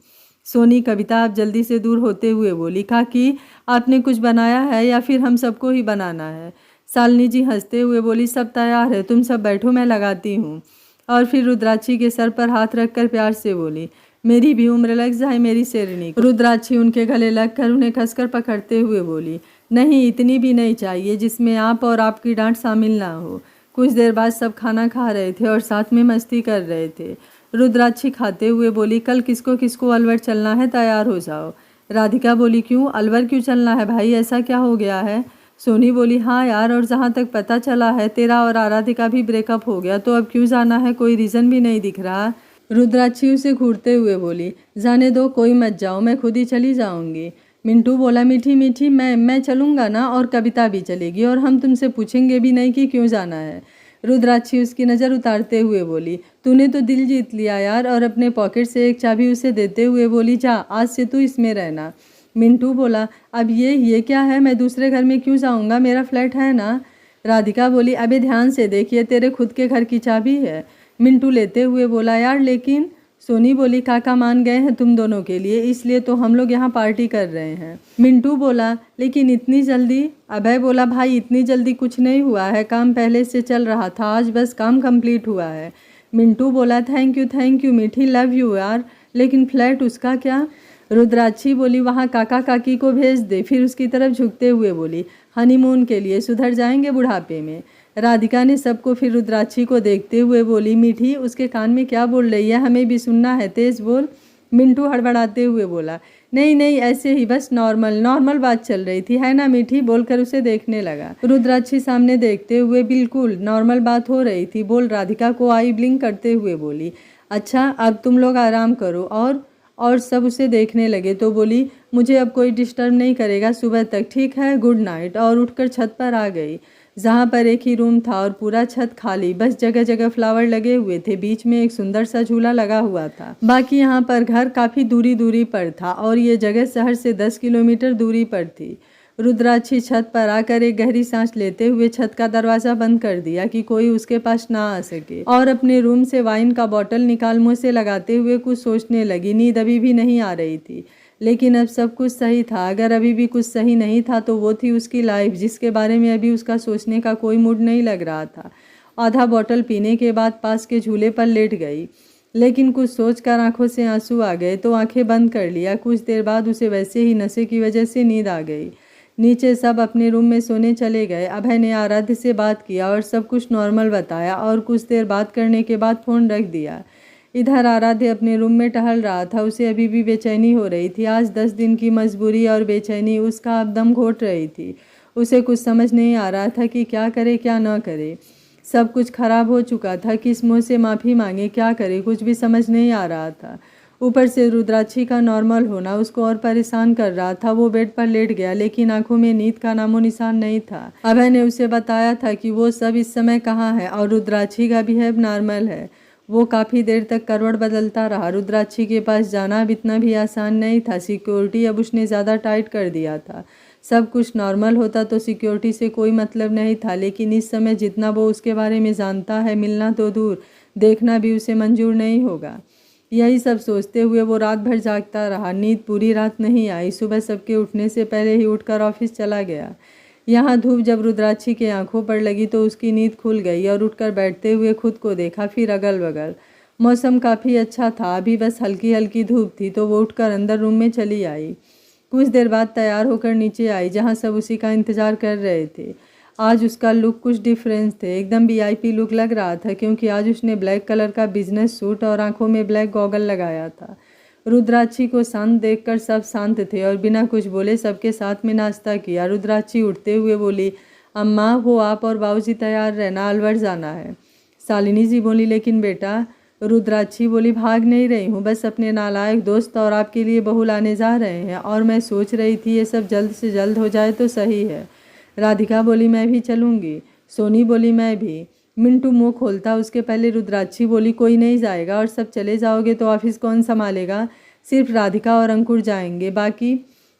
सोनी कविता आप जल्दी से दूर होते हुए बोली, कहा कि आपने कुछ बनाया है या फिर हम सबको ही बनाना है? शालिनी जी हंसते हुए बोली, सब तैयार है, तुम सब बैठो, मैं लगाती हूँ। और फिर रुद्राक्षी के सर पर हाथ रखकर प्यार से बोली, मेरी भी उम्र लग जाए मेरी शेरनी। रुद्राक्षी उनके गले लगकर उन्हें कसकर पकड़ते हुए बोली, नहीं इतनी भी नहीं चाहिए जिसमें आप और आपकी डांट शामिल ना हो। कुछ देर बाद सब खाना खा रहे थे और साथ में मस्ती कर रहे थे। रुद्राक्षी खाते हुए बोली, कल किसको किसको अलवर चलना है, तैयार हो जाओ। राधिका बोली, क्यों अलवर क्यों चलना है भाई, ऐसा क्या हो गया है? सोनी बोली, हाँ यार, और जहाँ तक पता चला है तेरा और आराध्या का भी ब्रेकअप हो गया, तो अब क्यों जाना है, कोई रीज़न भी नहीं दिख रहा। रुद्राक्षी उसे घूरते हुए बोली, जाने दो, कोई मत जाओ, मैं खुद ही चली जाऊंगी। मिंटू बोला, मीठी मीठी मैं चलूँगा ना, और कविता भी चलेगी, और हम तुमसे पूछेंगे भी नहीं कि क्यों जाना है। रुद्राक्षी उसकी नज़र उतारते हुए बोली, तूने तो दिल जीत लिया यार, और अपने पॉकेट से एक चाबी उसे देते हुए बोली, जा आज से तू इसमें रहना। मिंटू बोला, अब ये क्या है, मैं दूसरे घर में क्यों जाऊंगा, मेरा फ्लैट है ना। राधिका बोली, अबे ध्यान से देखिए, तेरे खुद के घर की चाबी है। मिंटू लेते हुए बोला, यार लेकिन। सोनी बोली, काका मान गए हैं तुम दोनों के लिए, इसलिए तो हम लोग यहाँ पार्टी कर रहे हैं। मिंटू बोला, लेकिन इतनी जल्दी? अभय बोला, भाई इतनी जल्दी कुछ नहीं हुआ है, काम पहले से चल रहा था, आज बस काम कंप्लीट हुआ है। मिंटू बोला, थैंक यू मीठी, लव यू यार, लेकिन फ्लैट उसका क्या? रुद्राक्षी बोली, वहाँ काका काकी को भेज दे। फिर उसकी तरफ झुकते हुए बोली, हनीमून के लिए, सुधर जाएंगे बुढ़ापे में। राधिका ने सबको फिर रुद्राक्षी को देखते हुए बोली, मीठी उसके कान में क्या बोल रही है, हमें भी सुनना है, तेज बोल। मिंटू हड़बड़ाते हुए बोला, नहीं ऐसे ही बस नॉर्मल बात चल रही थी, है ना मीठी, बोलकर उसे देखने लगा। रुद्राक्षी सामने देखते हुए, बिल्कुल नॉर्मल बात हो रही थी, बोल। राधिका को आई ब्लिंक करते हुए बोली, अच्छा अब तुम लोग आराम करो। और सब उसे देखने लगे तो बोली, मुझे अब कोई डिस्टर्ब नहीं करेगा सुबह तक, ठीक है, गुड नाइट। और उठकर छत पर आ गई, जहाँ पर एक ही रूम था और पूरा छत खाली, बस जगह जगह फ्लावर लगे हुए थे, बीच में एक सुंदर सा झूला लगा हुआ था। बाकी यहाँ पर घर काफ़ी दूरी पर था और ये जगह शहर से 10 किलोमीटर दूरी पर थी। रुद्राक्षी छत पर आकर एक गहरी सांस लेते हुए छत का दरवाज़ा बंद कर दिया कि कोई उसके पास ना आ सके, और अपने रूम से वाइन का बॉटल निकाल मुँह से लगाते हुए कुछ सोचने लगी। नींद अभी भी नहीं आ रही थी, लेकिन अब सब कुछ सही था। अगर अभी भी कुछ सही नहीं था तो वो थी उसकी लाइफ, जिसके बारे में अभी उसका सोचने का कोई मूड नहीं लग रहा था। आधा बॉटल पीने के बाद पास के झूले पर लेट गई, लेकिन कुछ सोचकर आंखों से आंसू आ गए तो आंखें बंद कर लिया। कुछ देर बाद उसे वैसे ही नशे की वजह से नींद आ गई। नीचे सब अपने रूम में सोने चले गए। अभय ने आराध्य से बात किया और सब कुछ नॉर्मल बताया, और कुछ देर बात करने के बाद फ़ोन रख दिया। इधर आराध्य अपने रूम में टहल रहा था, उसे अभी भी बेचैनी हो रही थी। आज 10 दिन की मजबूरी और बेचैनी उसका अब दम घोट रही थी। उसे कुछ समझ नहीं आ रहा था कि क्या करे क्या न करे। सब कुछ खराब हो चुका था, किस मुँह से माफ़ी मांगे, क्या करे, कुछ भी समझ नहीं आ रहा था। ऊपर से रुद्राक्षी का नॉर्मल होना उसको और परेशान कर रहा था। वो बेड पर लेट गया, लेकिन आंखों में नींद का नामो निशान नहीं था। अभय ने उसे बताया था कि वो सब इस समय कहाँ है और रुद्राक्षी का बिहेव नॉर्मल है। वो काफ़ी देर तक करवट बदलता रहा। रुद्राक्षी के पास जाना अब इतना भी आसान नहीं था। सिक्योरिटी अब उसने ज़्यादा टाइट कर दिया था। सब कुछ नॉर्मल होता तो सिक्योरिटी से कोई मतलब नहीं था, लेकिन इस समय जितना वो उसके बारे में जानता है, मिलना तो दूर, देखना भी उसे मंजूर नहीं होगा। यही सब सोचते हुए वो रात भर जागता रहा। नींद पूरी रात नहीं आई। सुबह सबके उठने से पहले ही उठकर ऑफिस चला गया। यहाँ धूप जब रुद्राक्षी के आंखों पर लगी तो उसकी नींद खुल गई और उठकर बैठते हुए खुद को देखा, फिर अगल बगल। मौसम काफ़ी अच्छा था, अभी बस हल्की हल्की धूप थी, तो वो उठकर अंदर रूम में चली आई। कुछ देर बाद तैयार होकर नीचे आई, जहाँ सब उसी का इंतज़ार कर रहे थे। आज उसका लुक कुछ डिफरेंस थे, एकदम वीआईपी लुक लग रहा था, क्योंकि आज उसने ब्लैक कलर का बिजनेस सूट और आंखों में ब्लैक गॉगल लगाया था। रुद्राक्षी को शांत देखकर सब शांत थे और बिना कुछ बोले सबके साथ में नाश्ता किया। रुद्राक्षी उठते हुए बोली, अम्मा वो आप और बाबूजी तैयार रहना, अलवर जाना है। शालिनी जी बोली, लेकिन बेटा। रुद्राक्षी बोली, भाग नहीं रही हूँ, बस अपने नालायक दोस्त और आपके लिए बहू लाने जा रहे हैं, और मैं सोच रही थी ये सब जल्द से जल्द हो जाए तो सही है। राधिका बोली, मैं भी चलूँगी। सोनी बोली मैं भी। मिंटू मुंह खोलता उसके पहले रुद्राक्षी बोली कोई नहीं जाएगा और सब चले जाओगे तो ऑफिस कौन संभालेगा? सिर्फ राधिका और अंकुर जाएंगे, बाकी।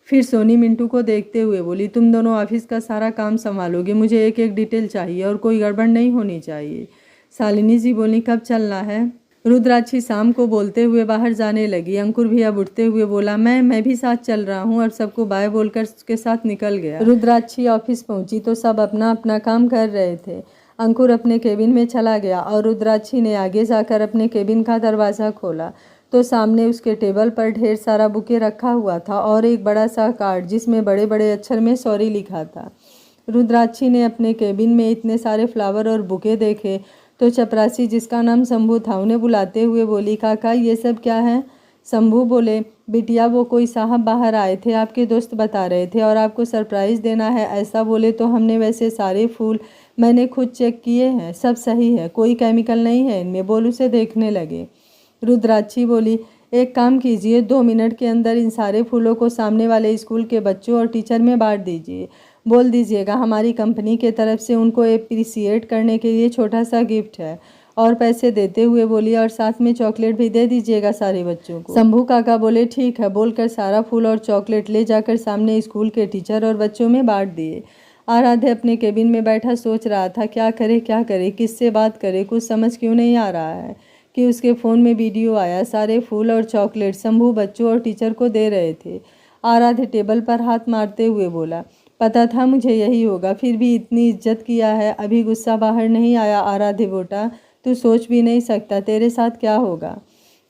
फिर सोनी मिंटू को देखते हुए बोली तुम दोनों ऑफिस का सारा काम संभालोगे, मुझे एक एक डिटेल चाहिए और कोई गड़बड़ नहीं होनी चाहिए। शालिनी जी बोली कब चलना है? रुद्राक्षी शाम को बोलते हुए बाहर जाने लगी। अंकुर भी अब उठते हुए बोला मैं भी साथ चल रहा हूँ, और सबको बाय बोलकर उसके साथ निकल गया। रुद्राक्षी ऑफिस पहुंची तो सब अपना अपना काम कर रहे थे। अंकुर अपने केबिन में चला गया और रुद्राक्षी ने आगे जाकर अपने केबिन का दरवाज़ा खोला तो सामने उसके टेबल पर ढेर सारा बुके रखा हुआ था और एक बड़ा सा कार्ड जिसमें बड़े बड़े अक्षर में सॉरी लिखा था। रुद्राक्षी ने अपने केबिन में इतने सारे फ्लावर और बुके देखे तो चपरासी जिसका नाम शंभू था उन्हें बुलाते हुए बोली काका ये सब क्या है? शंभू बोले बिटिया वो कोई साहब बाहर आए थे, आपके दोस्त बता रहे थे और आपको सरप्राइज़ देना है ऐसा बोले तो हमने वैसे सारे फूल मैंने खुद चेक किए हैं, सब सही है, कोई केमिकल नहीं है इनमें, बोल उसे देखने लगे। रुद्राक्षी बोली एक काम कीजिए 2 मिनट के अंदर इन सारे फूलों को सामने वाले स्कूल के बच्चों और टीचर में बांट दीजिए, बोल दीजिएगा हमारी कंपनी के तरफ से उनको अप्रिसिएट करने के लिए छोटा सा गिफ्ट है, और पैसे देते हुए बोली और साथ में चॉकलेट भी दे दीजिएगा सारे बच्चों को। शंभू काका बोले ठीक है, बोलकर सारा फूल और चॉकलेट ले जाकर सामने स्कूल के टीचर और बच्चों में बांट दिए। आराध्य अपने केबिन में बैठा सोच रहा था क्या करे, किससे बात करे, कुछ समझ क्यों नहीं आ रहा है कि उसके फ़ोन में वीडियो आया, सारे फूल और चॉकलेट शंभू बच्चों और टीचर को दे रहे थे। आराध्य टेबल पर हाथ मारते हुए बोला पता था मुझे यही होगा, फिर भी इतनी इज्जत किया है, अभी गुस्सा बाहर नहीं आया। आराध्य बेटा तू सोच भी नहीं सकता तेरे साथ क्या होगा।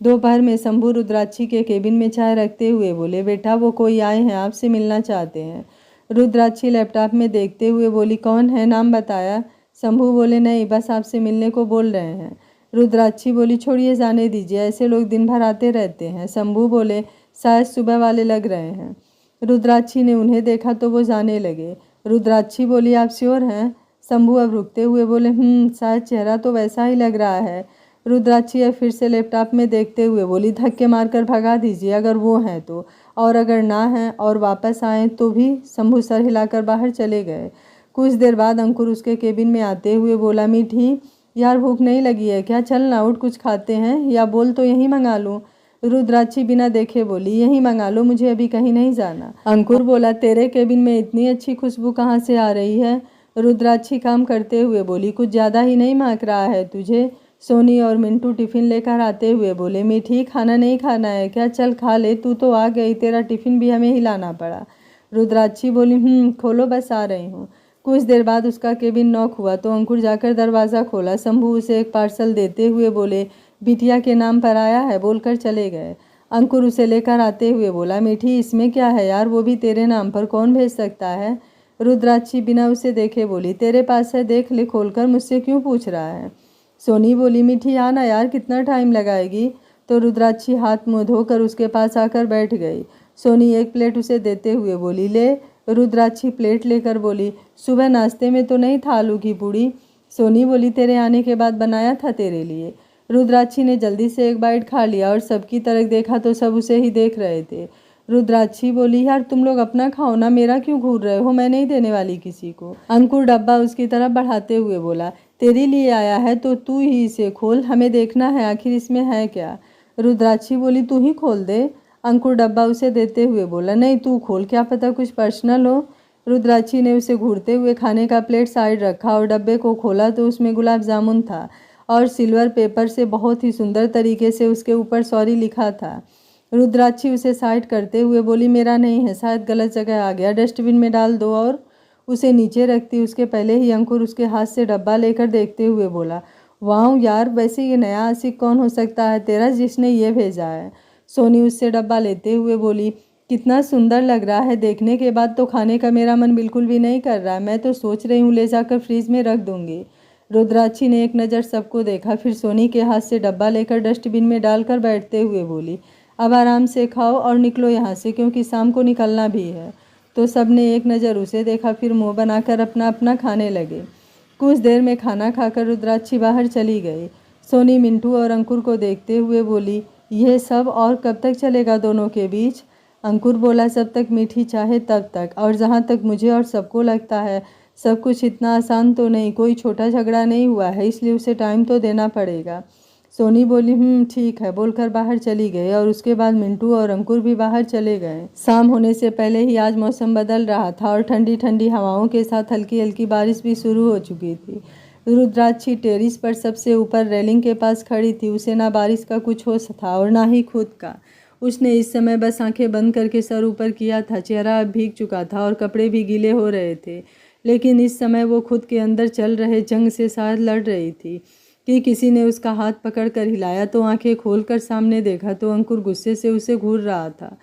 दोपहर में शंभू रुद्राक्षी के केबिन में चाय रखते हुए बोले बेटा वो कोई आए हैं, आपसे मिलना चाहते हैं। रुद्राक्षी लैपटॉप में देखते हुए बोली कौन है, नाम बताया? शंभू बोले नहीं, बस आपसे मिलने को बोल रहे हैं। रुद्राक्षी बोली छोड़िए जाने दीजिए, ऐसे लोग दिन भर आते रहते हैं। शंभू बोले शायद सुबह वाले लग रहे हैं। रुद्राक्षी ने उन्हें देखा तो वो जाने लगे। रुद्राक्षी बोली आप श्योर हैं? शंभू अब रुकते हुए बोले शायद चेहरा तो वैसा ही लग रहा है। रुद्राक्षी अब फिर से लैपटॉप में देखते हुए बोली धक्के मारकर भगा दीजिए अगर वो हैं तो, और अगर ना हैं और वापस आएँ तो भी। शंभू सर हिलाकर बाहर चले गए। कुछ देर बाद अंकुर उसके केबिन में आते हुए बोला मीठी यार भूख नहीं लगी है क्या, चल ना उठ कुछ खाते हैं, या बोल तो यहीं मंगा लूँ। रुद्राक्षी बिना देखे बोली यहीं मंगा लो, मुझे अभी कहीं नहीं जाना। अंकुर बोला तेरे केबिन में इतनी अच्छी खुशबू कहाँ से आ रही है? रुद्राक्षी काम करते हुए बोली कुछ ज़्यादा ही नहीं महक रहा है तुझे? सोनी और मिंटू टिफ़िन लेकर आते हुए बोले मीठी खाना नहीं खाना है क्या, चल खा ले, तू तो आ गई, तेरा टिफ़िन भी हमें ही लाना पड़ा। रुद्राक्षी बोली खोलो बस आ रही हूँ। कुछ देर बाद उसका केबिन नॉक हुआ तो अंकुर जाकर दरवाज़ा खोला। शंभू उसे एक पार्सल देते हुए बोले बिटिया के नाम पर आया है, बोलकर चले गए। अंकुर उसे लेकर आते हुए बोला मीठी इसमें क्या है यार, वो भी तेरे नाम पर, कौन भेज सकता है? रुद्राक्षी बिना उसे देखे बोली तेरे पास है देख ले खोलकर, मुझसे क्यों पूछ रहा है? सोनी बोली मीठी आना यार, कितना टाइम लगाएगी? तो रुद्राक्षी हाथ मुँह धोकर उसके पास आकर बैठ गई। सोनी एक प्लेट उसे देते हुए बोली ले। रुद्राक्षी प्लेट लेकर बोली सुबह नाश्ते में तो नहीं था आलू की पूड़ी? सोनी बोली तेरे आने के बाद बनाया था तेरे लिए। रुद्राक्षी ने जल्दी से एक बाइट खा लिया और सबकी तरफ देखा तो सब उसे ही देख रहे थे। रुद्राक्षी बोली यार तुम लोग अपना खाओ ना, मेरा क्यों घूर रहे हो, मैं नहीं देने वाली किसी को। अंकुर डब्बा उसकी तरफ बढ़ाते हुए बोला तेरे लिए आया है तो तू ही इसे खोल, हमें देखना है आखिर इसमें है क्या। रुद्राक्षी बोली तू ही खोल दे। अंकुर डब्बा उसे देते हुए बोला नहीं तू खोल, क्या पता कुछ पर्सनल हो। रुद्राक्षी ने उसे घूरते हुए खाने का प्लेट साइड रखा और डब्बे को खोला तो उसमें गुलाब जामुन था और सिल्वर पेपर से बहुत ही सुंदर तरीके से उसके ऊपर सॉरी लिखा था। रुद्राक्षी उसे साइड करते हुए बोली मेरा नहीं है, शायद गलत जगह आ गया, डस्टबिन में डाल दो। और उसे नीचे रखती उसके पहले ही अंकुर उसके हाथ से डब्बा लेकर देखते हुए बोला वाह यार, वैसे ये नया आशिक कौन हो सकता है तेरा जिसने ये भेजा है? सोनी उससे डब्बा लेते हुए बोली कितना सुंदर लग रहा है, देखने के बाद तो खाने का मेरा मन बिल्कुल भी नहीं कर रहा है, मैं तो सोच रही हूँ ले जाकर फ्रीज में रख दूँगी। रुद्राक्षी ने एक नज़र सबको देखा, फिर सोनी के हाथ से डब्बा लेकर डस्टबिन में डालकर बैठते हुए बोली अब आराम से खाओ और निकलो यहाँ से, क्योंकि शाम को निकलना भी है। तो सब ने एक नज़र उसे देखा, फिर मुँह बनाकर अपना अपना खाने लगे। कुछ देर में खाना खाकर रुद्राक्षी बाहर चली गई। सोनी मिंटू और अंकुर को देखते हुए बोली यह सब और कब तक चलेगा दोनों के बीच? अंकुर बोला जब तक मीठी चाहे तब तक, और जहाँ तक मुझे और सबको लगता है सब कुछ इतना आसान तो नहीं, कोई छोटा झगड़ा नहीं हुआ है, इसलिए उसे टाइम तो देना पड़ेगा। सोनी बोली ठीक है बोलकर बाहर चली गई और उसके बाद मिंटू और अंकुर भी बाहर चले गए। शाम होने से पहले ही आज मौसम बदल रहा था और ठंडी ठंडी हवाओं के साथ हल्की हल्की बारिश भी शुरू हो चुकी थी। रुद्राक्षी टेरिस पर सबसे ऊपर रेलिंग के पास खड़ी थी। उसे ना बारिश का कुछ होश था और ना ही खुद का। उसने इस समय बस आंखें बंद करके सर ऊपर किया था। चेहरा अब भीग चुका था और कपड़े भी गीले हो रहे थे, लेकिन इस समय वो खुद के अंदर चल रहे जंग से शायद लड़ रही थी कि किसी ने उसका हाथ पकड़कर हिलाया तो आंखें खोलकर सामने देखा तो अंकुर गुस्से से उसे घूर रहा था।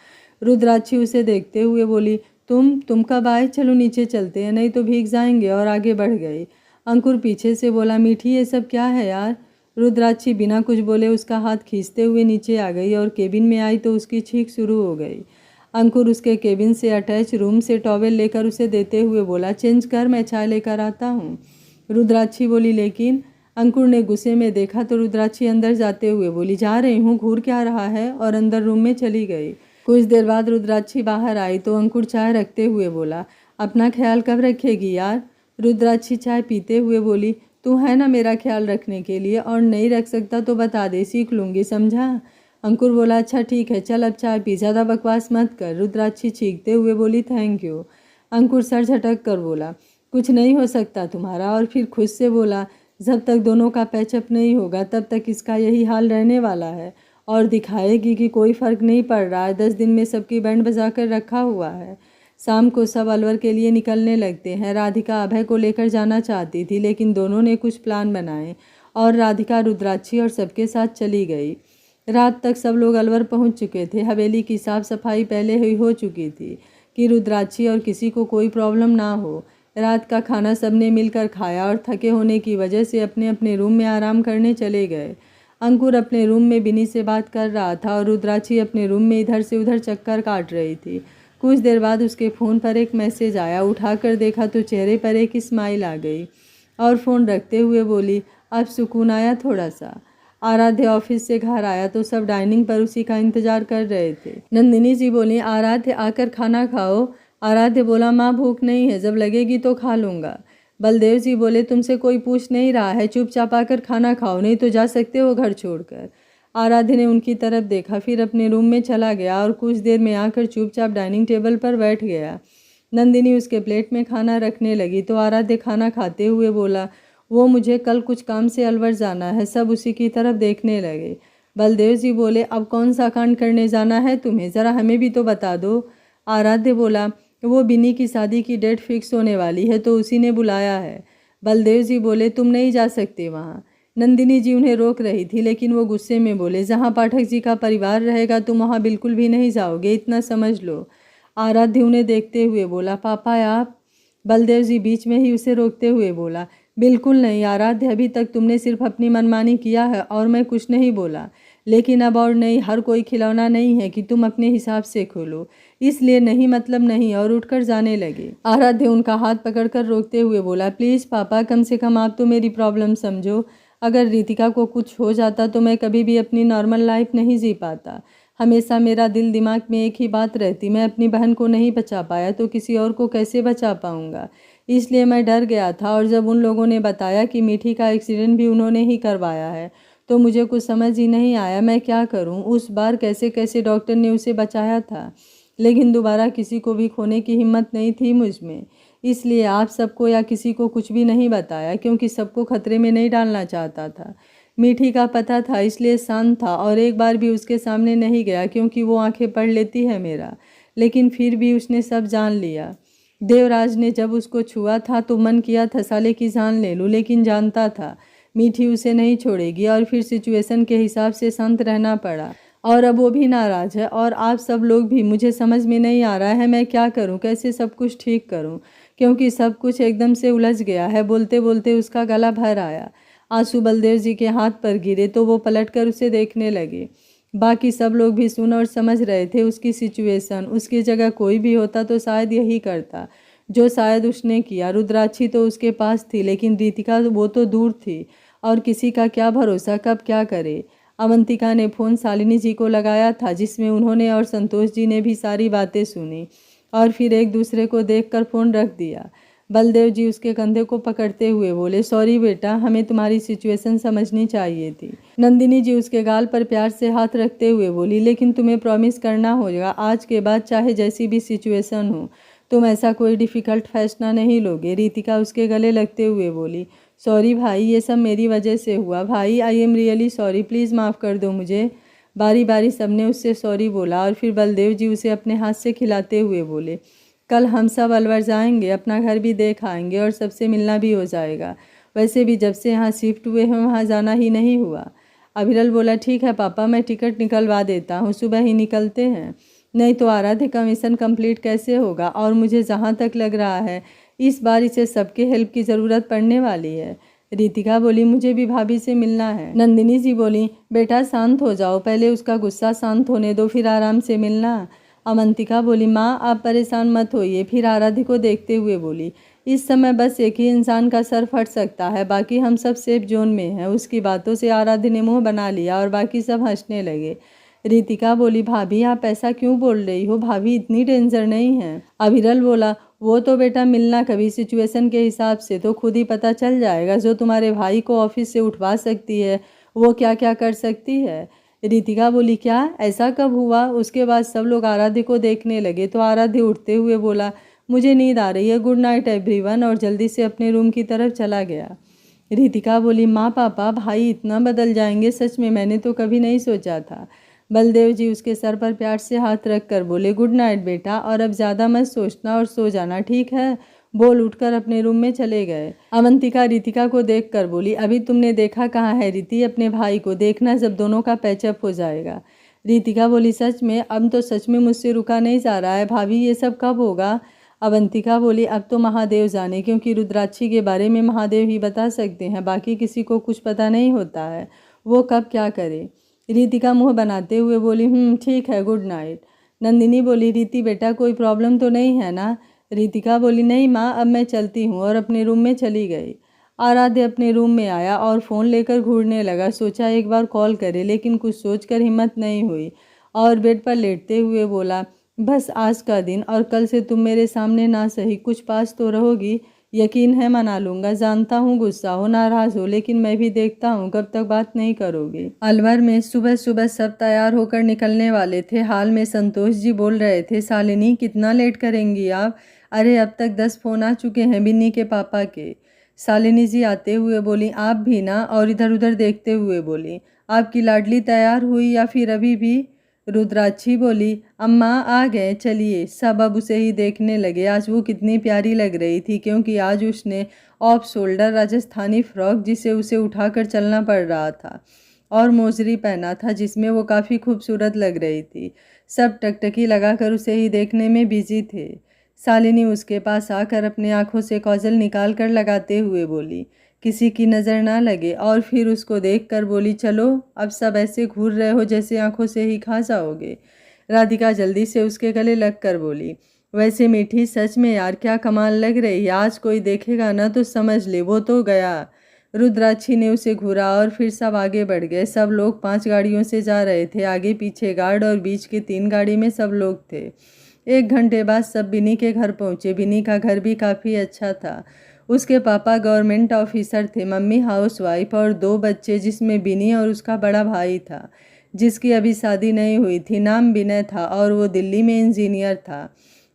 रुद्राक्षी उसे देखते हुए बोली, तुम कब आए? चलो नीचे चलते हैं, नहीं तो भीग जाएंगे, और आगे बढ़ गई। अंकुर पीछे से बोला, मीठी ये सब क्या है यार? रुद्राक्षी बिना कुछ बोले उसका हाथ खींचते हुए नीचे आ गई और केबिन में आई तो उसकी छींक शुरू हो गई। अंकुर उसके केबिन से अटैच रूम से टॉवेल लेकर उसे देते हुए बोला, चेंज कर, मैं चाय लेकर आता हूँ। रुद्राक्षी बोली, लेकिन अंकुर ने गुस्से में देखा तो रुद्राक्षी अंदर जाते हुए बोली, जा रही हूँ, घूर क्या रहा है, और अंदर रूम में चली गई। कुछ देर बाद रुद्राक्षी बाहर आई तो अंकुर चाय रखते हुए बोला, अपना ख्याल कब रखेगी यार? रुद्राक्षी चाय पीते हुए बोली, तू है ना मेरा ख्याल रखने के लिए, और नहीं रख सकता तो बता दे, सीख लूँगी, समझा? अंकुर बोला, अच्छा ठीक है, चल अब चाय पी, ज़्यादा बकवास मत कर। रुद्राक्षी चीखते हुए बोली, थैंक यू। अंकुर सर झटक कर बोला, कुछ नहीं हो सकता तुम्हारा, और फिर खुद से बोला, जब तक दोनों का पैचअप नहीं होगा तब तक इसका यही हाल रहने वाला है, और दिखाएगी कि कोई फ़र्क नहीं पड़ रहा है। 10 दिन में सबकी बैंड बजा कर रखा हुआ है। शाम को सब अलवर के लिए निकलने लगते हैं। राधिका अभय को लेकर जाना चाहती थी, लेकिन दोनों ने कुछ प्लान बनाए और राधिका रुद्राक्षी और सबके साथ चली गई। रात तक सब लोग अलवर पहुंच चुके थे। हवेली की साफ सफाई पहले ही हो चुकी थी कि रुद्राक्षी और किसी को कोई प्रॉब्लम ना हो। रात का खाना सबने मिलकर खाया और थके होने की वजह से अपने अपने रूम में आराम करने चले गए। अंकुर अपने रूम में बिनी से बात कर रहा था और रुद्राक्षी अपने रूम में इधर से उधर चक्कर काट रही थी। कुछ देर बाद उसके फ़ोन पर एक मैसेज आया। उठाकर देखा तो चेहरे पर एक स्माइल आ गई और फ़ोन रखते हुए बोली, अब सुकून आया थोड़ा सा। आराध्य ऑफिस से घर आया तो सब डाइनिंग पर उसी का इंतजार कर रहे थे। नंदिनी जी बोली, आराध्य आकर खाना खाओ। आराध्य बोला, माँ भूख नहीं है, जब लगेगी तो खा लूँगा। बलदेव जी बोले, तुमसे कोई पूछ नहीं रहा है, चुपचाप आकर खाना खाओ, नहीं तो जा सकते हो घर छोड़कर। आराध्य ने उनकी तरफ देखा, फिर अपने रूम में चला गया और कुछ देर में आकर चुपचाप डाइनिंग टेबल पर बैठ गया। नंदिनी उसके प्लेट में खाना रखने लगी तो आराध्य खाना खाते हुए बोला, वो मुझे कल कुछ काम से अलवर जाना है। सब उसी की तरफ देखने लगे। बलदेव जी बोले, अब कौन सा कांड करने जाना है तुम्हें, ज़रा हमें भी तो बता दो। आराध्य बोला, वो बिनी की शादी की डेट फिक्स होने वाली है तो उसी ने बुलाया है। बलदेव जी बोले, तुम नहीं जा सकते वहाँ। नंदिनी जी उन्हें रोक रही थी, लेकिन वो गुस्से में बोले, जहाँ पाठक जी का परिवार रहेगा तुम वहाँ बिल्कुल भी नहीं जाओगे, इतना समझ लो। आराध्य उन्हें देखते हुए बोला, पापा आप? बलदेव जी बीच में ही उसे रोकते हुए बोला, बिल्कुल नहीं आराध्य, अभी तक तुमने सिर्फ अपनी मनमानी किया है और मैं कुछ नहीं बोला, लेकिन अब और नहीं, हर कोई खिलौना नहीं है कि तुम अपने हिसाब से खोलो, इसलिए नहीं मतलब नहीं, और उठकर जाने लगे। आराध्य उनका हाथ पकड़कर रोकते हुए बोला, प्लीज़ पापा, कम से कम आप तो मेरी प्रॉब्लम समझो। अगर रितिका को कुछ हो जाता तो मैं कभी भी अपनी नॉर्मल लाइफ नहीं जी पाता। हमेशा मेरा दिल दिमाग में एक ही बात रहती, मैं अपनी बहन को नहीं बचा पाया तो किसी और को कैसे बचा पाऊंगा। इसलिए मैं डर गया था, और जब उन लोगों ने बताया कि मीठी का एक्सीडेंट भी उन्होंने ही करवाया है तो मुझे कुछ समझ ही नहीं आया मैं क्या करूं। उस बार कैसे कैसे डॉक्टर ने उसे बचाया था, लेकिन दोबारा किसी को भी खोने की हिम्मत नहीं थी मुझ में। इसलिए आप सबको या किसी को कुछ भी नहीं बताया, क्योंकि सबको खतरे में नहीं डालना चाहता था। मीठी का पता था इसलिए शांत था, और एक बार भी उसके सामने नहीं गया क्योंकि वो आंखें पढ़ लेती है मेरा, लेकिन फिर भी उसने सब जान लिया। देवराज ने जब उसको छुआ था तो मन किया था साले की जान ले लूँ, लेकिन जानता था मीठी उसे नहीं छोड़ेगी, और फिर सिचुएशन के हिसाब से शांत रहना पड़ा। और अब वो भी नाराज़ है और आप सब लोग भी। मुझे समझ में नहीं आ रहा है मैं क्या करूं, कैसे सब कुछ ठीक करूं, क्योंकि सब कुछ एकदम से उलझ गया है। बोलते बोलते उसका गला भर आया। आंसू बलदेव जी के हाथ पर गिरे तो वो पलटकर उसे देखने लगे। बाकी सब लोग भी सुन और समझ रहे थे उसकी सिचुएशन। उसकी जगह कोई भी होता तो शायद यही करता जो शायद उसने किया। रुद्राक्षी तो उसके पास थी, लेकिन रितिका वो तो दूर थी, और किसी का क्या भरोसा कब क्या करे। अवंतिका ने फ़ोन शालिनी जी को लगाया था, जिसमें उन्होंने और संतोष जी ने भी सारी बातें सुनी और फिर एक दूसरे को देखकर फ़ोन रख दिया। बलदेव जी उसके कंधे को पकड़ते हुए बोले, सॉरी बेटा, हमें तुम्हारी सिचुएशन समझनी चाहिए थी। नंदिनी जी उसके गाल पर प्यार से हाथ रखते हुए बोली, लेकिन तुम्हें प्रॉमिस करना होगा, आज के बाद चाहे जैसी भी सिचुएशन हो तुम ऐसा कोई डिफ़िकल्ट फैसला नहीं लोगे। रितिका उसके गले लगते हुए बोली, सॉरी भाई, ये सब मेरी वजह से हुआ। भाई I am really sorry, please माफ़ कर दो मुझे। बारी बारी सबने उससे सॉरी बोला और फिर बलदेव जी उसे अपने हाथ से खिलाते हुए बोले, कल हम सब अलवर जाएंगे, अपना घर भी देख आएंगे और सबसे मिलना भी हो जाएगा। वैसे भी जब से यहाँ शिफ्ट हुए हैं वहाँ जाना ही नहीं हुआ। अभिरल बोला, ठीक है पापा, मैं टिकट निकलवा देता हूँ, सुबह ही निकलते हैं। नहीं तो आराध्य का मिशन कंप्लीट कैसे होगा, और मुझे जहाँ तक लग रहा है इस बार इसे सबके हेल्प की ज़रूरत पड़ने वाली है। रितिका बोली, मुझे भी भाभी से मिलना है। नंदिनी जी बोली, बेटा शांत हो जाओ, पहले उसका गुस्सा शांत होने दो, फिर आराम से मिलना। अवंतिका बोली, माँ आप परेशान मत होइए। फिर आराध्य को देखते हुए बोली, इस समय बस एक ही इंसान का सर फट सकता है, बाकी हम सब सेफ जोन में हैं। उसकी बातों से आराध्य ने मुंह बना लिया और बाकी सब हंसने लगे। रितिका बोली, भाभी आप ऐसा क्यों बोल रही हो, भाभी इतनी डेंजर नहीं है। अभिरल बोला, वो तो बेटा मिलना कभी सिचुएशन के हिसाब से तो खुद ही पता चल जाएगा। जो तुम्हारे भाई को ऑफिस से उठवा सकती है वो क्या क्या कर सकती है। रितिका बोली, क्या ऐसा कब हुआ। उसके बाद सब लोग आराध्य को देखने लगे तो आराध्य उठते हुए बोला, मुझे नींद आ रही है, गुड नाइट एवरीवन, और जल्दी से अपने रूम की तरफ चला गया। रितिका बोली, माँ पापा भाई इतना बदल जाएंगे, सच में मैंने तो कभी नहीं सोचा था। बलदेव जी उसके सर पर प्यार से हाथ रख कर बोले, गुड नाइट बेटा, और अब ज़्यादा मत सोचना और सो जाना, ठीक है। बोल उठकर अपने रूम में चले गए। अवंतिका रितिका को देखकर बोली, अभी तुमने देखा कहाँ है रिति अपने भाई को, देखना जब दोनों का पैचअप हो जाएगा। रितिका बोली, सच में, अब तो सच में मुझसे रुका नहीं जा रहा है। भाभी ये सब कब होगा। अवंतिका बोली, अब तो महादेव जाने, क्योंकि रुद्राक्षी के बारे में महादेव ही बता सकते हैं, बाकी किसी को कुछ पता नहीं होता है वो कब क्या करे। रितिका मुँह बनाते हुए बोली, ठीक है, गुड नाइट। नंदिनी बोली, रीति बेटा कोई प्रॉब्लम तो नहीं है ना। रितिका बोली, नहीं माँ, अब मैं चलती हूँ, और अपने रूम में चली गई। आराध्य अपने रूम में आया और फ़ोन लेकर घूरने लगा। सोचा एक बार कॉल करे, लेकिन कुछ सोचकर हिम्मत नहीं हुई और बेड पर लेटते हुए बोला, बस आज का दिन, और कल से तुम मेरे सामने ना सही कुछ पास तो रहोगी। यकीन है मना लूंगा, जानता हूँ गुस्सा हो, नाराज़ हो, लेकिन मैं भी देखता हूँ कब तक बात नहीं करोगे। अलवर में सुबह सुबह सब तैयार होकर निकलने वाले थे। हाल में संतोष जी बोल रहे थे, शालिनी कितना लेट करेंगी आप। अरे अब तक 10 फ़ोन आ चुके हैं बिन्नी के पापा के। शालिनी जी आते हुए बोली, आप भी ना, और इधर उधर देखते हुए बोली, आपकी लाडली तैयार हुई या फिर अभी भी। रुद्राक्षी बोली, अम्मा आ गए, चलिए। सब अब उसे ही देखने लगे। आज वो कितनी प्यारी लग रही थी, क्योंकि आज उसने ऑफ शोल्डर राजस्थानी फ्रॉक, जिसे उसे उठाकर चलना पड़ रहा था, और मोजरी पहना था जिसमें वो काफ़ी खूबसूरत लग रही थी। सब टकटकी लगाकर उसे ही देखने में बिजी थे। शालिनी उसके पास आकर अपने आंखों से काजल निकाल कर लगाते हुए बोली, किसी की नज़र ना लगे, और फिर उसको देखकर बोली, चलो अब सब ऐसे घूर रहे हो जैसे आंखों से ही खा जाओगे। राधिका जल्दी से उसके गले लग कर बोली, वैसे मीठी सच में यार क्या कमाल लग रही है, आज कोई देखेगा ना तो समझ ले वो तो गया। रुद्राक्षी ने उसे घूरा और फिर सब आगे बढ़ गए। सब लोग 5 गाड़ियों से जा रहे थे, आगे पीछे गार्ड और बीच के 3 गाड़ी में सब लोग थे। 1 घंटे बाद सब बिनी के घर पहुँचे। बिनी का घर भी काफ़ी अच्छा था। उसके पापा गवर्नमेंट ऑफिसर थे, मम्मी हाउसवाइफ, और 2 बच्चे जिसमें बिनी और उसका बड़ा भाई था जिसकी अभी शादी नहीं हुई थी। नाम विनय था और वो दिल्ली में इंजीनियर था।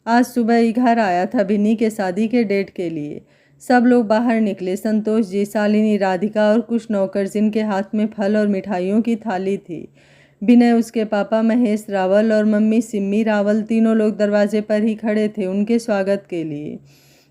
आज सुबह ही घर आया था बिनी के शादी के डेट के लिए। सब लोग बाहर निकले। संतोष जी, शालिनी, राधिका और कुछ नौकर जिनके हाथ में फल और मिठाइयों की थाली थी। विनय, उसके पापा महेश रावल और मम्मी सिम्मी रावल, तीनों लोग दरवाजे पर ही खड़े थे उनके स्वागत के लिए।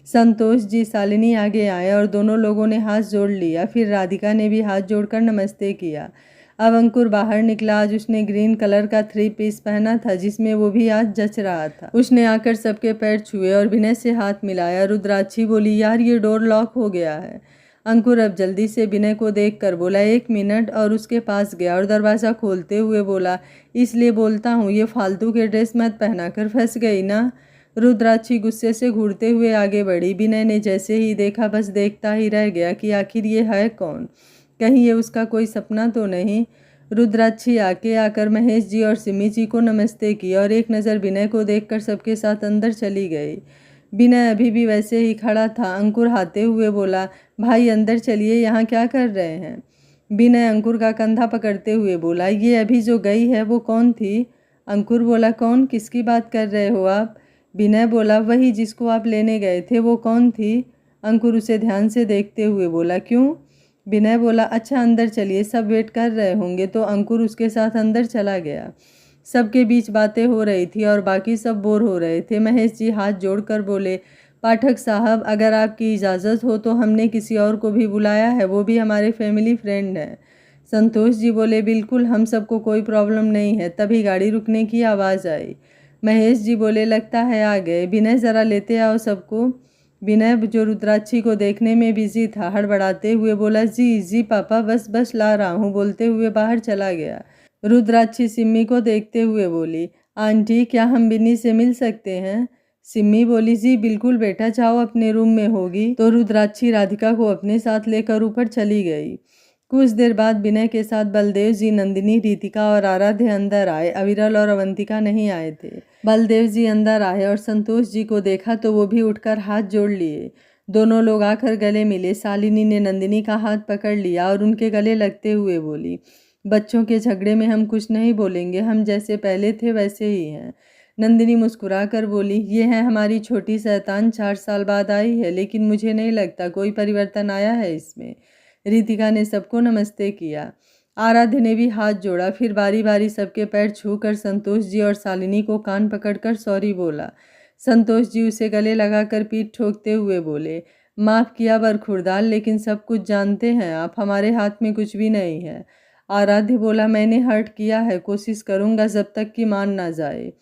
संतोष जी, शालिनी आगे आए और दोनों लोगों ने हाथ जोड़ लिया। फिर राधिका ने भी हाथ जोड़कर नमस्ते किया। अब अंकुर बाहर निकला। आज उसने ग्रीन कलर का 3 पीस पहना था जिसमें वो भी आज जच रहा था। उसने आकर सबके पैर छुए और विनय से हाथ मिलाया। रुद्राक्षी बोली, यार ये डोर लॉक हो गया है। अंकुर अब जल्दी से विनय को देखकर बोला, 1 मिनट, और उसके पास गया और दरवाज़ा खोलते हुए बोला, इसलिए बोलता हूँ ये फालतू के ड्रेस मत पहना कर, फंस गई ना। रुद्राक्षी गुस्से से घूरते हुए आगे बढ़ी। विनय ने जैसे ही देखा बस देखता ही रह गया कि आखिर ये है कौन, कहीं ये उसका कोई सपना तो नहीं। रुद्राक्षी आकर महेश जी और सिमी जी को नमस्ते की और एक नज़र विनय को देखकर सबके साथ अंदर चली गई। बिना अभी भी वैसे ही खड़ा था। अंकुर हाते हुए बोला, भाई अंदर चलिए, यहाँ क्या कर रहे हैं? बिना अंकुर का कंधा पकड़ते हुए बोला, ये अभी जो गई है वो कौन थी? अंकुर बोला, कौन? किसकी बात कर रहे हो आप? बिना बोला, वही जिसको आप लेने गए थे, वो कौन थी? अंकुर उसे ध्यान से देखते हुए बोला, क्यों? बिना बोला, अच्छा अंदर चलिए, सब वेट कर रहे होंगे। तो अंकुर उसके साथ अंदर चला गया। सबके बीच बातें हो रही थी और बाकी सब बोर हो रहे थे। महेश जी हाथ जोड़कर बोले, पाठक साहब, अगर आपकी इजाज़त हो तो हमने किसी और को भी बुलाया है, वो भी हमारे फैमिली फ्रेंड हैं। संतोष जी बोले, बिल्कुल, हम सबको कोई प्रॉब्लम नहीं है। तभी गाड़ी रुकने की आवाज़ आई। महेश जी बोले, लगता है आ गए। विनय ज़रा लेते आओ सबको। विनय जो रुद्राक्षी को देखने में बिजी था, हड़बड़ाते हुए बोला, जी जी पापा, बस बस ला रहा हूँ, बोलते हुए बाहर चला गया। रुद्राक्षी सिम्मी को देखते हुए बोली, आंटी, क्या हम बिन्नी से मिल सकते हैं? सिम्मी बोली, जी बिल्कुल बेटा, जाओ अपने रूम में होगी। तो रुद्राक्षी राधिका को अपने साथ लेकर ऊपर चली गई। कुछ देर बाद विनय के साथ बलदेव जी, नंदिनी, रितिका और आराध्य अंदर आए। अविरल और अवंतिका नहीं आए थे। बलदेव जी अंदर आए और संतोष जी को देखा तो वो भी उठकर हाथ जोड़ लिए। दोनों लोग आकर गले मिले। शालिनी ने नंदिनी का हाथ पकड़ लिया और उनके गले लगते हुए बोली, बच्चों के झगड़े में हम कुछ नहीं बोलेंगे, हम जैसे पहले थे वैसे ही हैं। नंदिनी मुस्कुरा कर बोली, ये है हमारी छोटी शैतान, 4 साल बाद आई है, लेकिन मुझे नहीं लगता कोई परिवर्तन आया है इसमें। रितिका ने सबको नमस्ते किया। आराध्य ने भी हाथ जोड़ा। फिर बारी बारी सबके पैर छूकर संतोष जी और शालिनी को कान पकड़कर सॉरी बोला। संतोष जी उसे गले लगाकर पीठ ठोकते हुए बोले, माफ़ किया बरखुरदार, लेकिन सब कुछ जानते हैं आप, हमारे हाथ में कुछ भी नहीं है। आराध्य बोला, मैंने हर्ट किया है, कोशिश करूंगा जब तक कि मान ना जाए।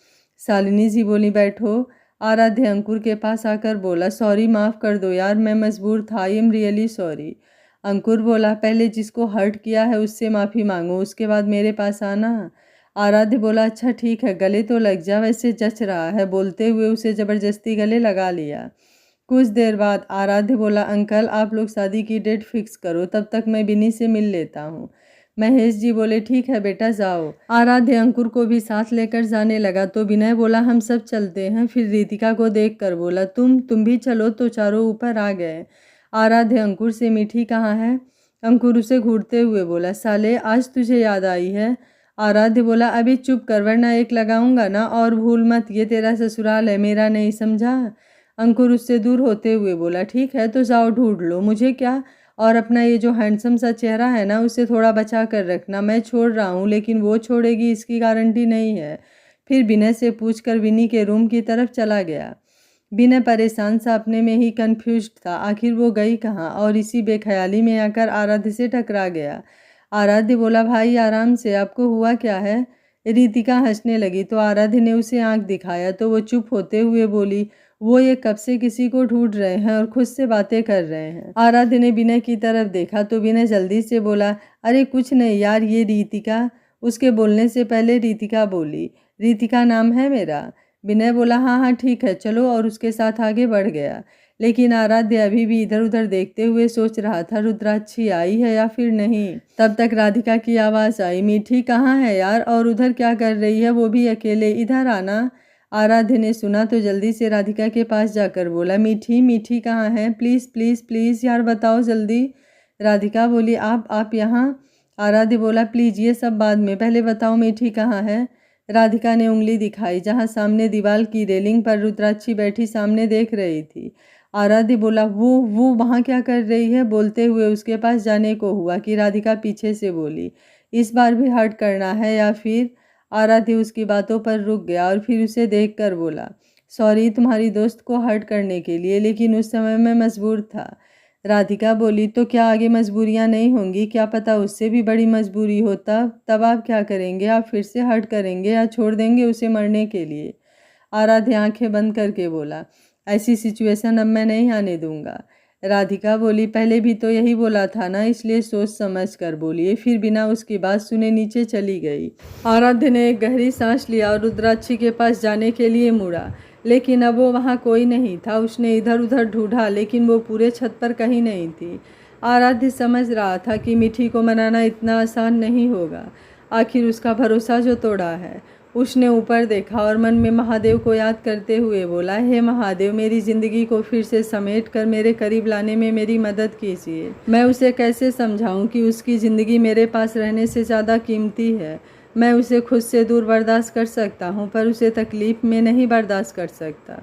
शालिनी जी बोली, बैठो। आराध्य अंकुर के पास आकर बोला, सॉरी, माफ़ कर दो यार, मैं मजबूर था, आई एम रियली सॉरी। अंकुर बोला, पहले जिसको हर्ट किया है उससे माफ़ी मांगो, उसके बाद मेरे पास आना। आराध्य बोला, अच्छा ठीक है, गले तो लग जा, वैसे जच रहा है। बोलते हुए उसे ज़बरदस्ती गले लगा लिया। कुछ देर बाद आराध्य बोला, अंकल आप लोग शादी की डेट फिक्स करो, तब तक मैं बिन्नी से मिल लेता हूँ। महेश जी बोले, ठीक है बेटा, जाओ। आराध्य अंकुर को भी साथ लेकर जाने लगा तो विनय बोला, हम सब चलते हैं। फिर रितिका को देखकर बोला, तुम भी चलो। तो चारों ऊपर आ गए। आराध्य अंकुर से, मीठी कहाँ है? अंकुर उसे घूरते हुए बोला, साले आज तुझे याद आई है? आराध्य बोला, अभी चुप कर, वरना एक लगाऊंगा ना, और भूल मत, ये तेरा ससुराल है, मेरा नहीं, समझा? अंकुर उससे दूर होते हुए बोला, ठीक है तो जाओ ढूंढ लो, मुझे क्या। और अपना ये जो हैंडसम सा चेहरा है ना, उसे थोड़ा बचा कर रखना। मैं छोड़ रहा हूँ, लेकिन वो छोड़ेगी इसकी गारंटी नहीं है। फिर विनय से पूछकर विनी के रूम की तरफ चला गया। विनय परेशान सा अपने में ही कन्फ्यूज्ड था, आखिर वो गई कहाँ, और इसी बेख्याली में आकर आराध्य से टकरा गया। आराध्य बोला, भाई आराम से, आपको हुआ क्या है? रितिका हंसने लगी तो आराध्य ने उसे आंख दिखाया तो वो चुप होते हुए बोली, वो ये कब से किसी को ढूंढ रहे हैं और खुद से बातें कर रहे हैं। आराध्य ने विनय की तरफ देखा तो विनय जल्दी से बोला, अरे कुछ नहीं यार, ये रितिका। उसके बोलने से पहले रितिका बोली, रितिका नाम है मेरा। विनय बोला, हाँ हाँ ठीक है, चलो, और उसके साथ आगे बढ़ गया। लेकिन आराध्य अभी भी इधर उधर देखते हुए सोच रहा था, रुद्राक्षी आई है या फिर नहीं। तब तक राधिका की आवाज़ आई, मीठी कहाँ है यार, और उधर क्या कर रही है, वो भी अकेले, इधर आना। आराध्य ने सुना तो जल्दी से राधिका के पास जाकर बोला, मीठी, मीठी कहाँ है, प्लीज़ प्लीज़ प्लीज़ यार बताओ जल्दी। राधिका बोली, आप यहाँ? आराध्य बोला, प्लीज़ ये सब बाद में, पहले बताओ मीठी कहाँ है। राधिका ने उंगली दिखाई जहाँ सामने दीवार की रेलिंग पर रुद्राक्षी बैठी सामने देख रही थी। आराध्य बोला, वो वहाँ क्या कर रही है? बोलते हुए उसके पास जाने को हुआ कि राधिका पीछे से बोली, इस बार भी हर्ट करना है या फिर? आराध्य उसकी बातों पर रुक गया और फिर उसे देखकर बोला, सॉरी तुम्हारी दोस्त को हर्ट करने के लिए, लेकिन उस समय मैं मजबूर था। राधिका बोली, तो क्या आगे मजबूरियां नहीं होंगी? क्या पता उससे भी बड़ी मजबूरी हो, तब आप क्या करेंगे? आप फिर से हर्ट करेंगे या छोड़ देंगे उसे मरने के लिए? आराध्य आंखें बंद करके बोला, ऐसी सिचुएशन अब मैं नहीं आने दूंगा। राधिका बोली, पहले भी तो यही बोला था ना, इसलिए सोच समझ कर बोलिए। फिर बिना उसकी बात सुने नीचे चली गई। आराध्य ने एक गहरी सांस लिया और रुद्राक्षी के पास जाने के लिए मुड़ा, लेकिन अब वो वहाँ कोई नहीं था। उसने इधर उधर ढूंढा, लेकिन वो पूरे छत पर कहीं नहीं थी। आराध्य समझ रहा था कि मीठी को मनाना इतना आसान नहीं होगा। आखिर उसका भरोसा जो तोड़ा है, उसने ऊपर देखा और मन में महादेव को याद करते हुए बोला, हे महादेव, मेरी ज़िंदगी को फिर से समेट कर मेरे करीब लाने में मेरी मदद कीजिए। मैं उसे कैसे समझाऊं कि उसकी ज़िंदगी मेरे पास रहने से ज़्यादा कीमती है। मैं उसे खुद से दूर बर्दाश्त कर सकता हूँ, पर उसे तकलीफ़ में नहीं बर्दाश्त कर सकता।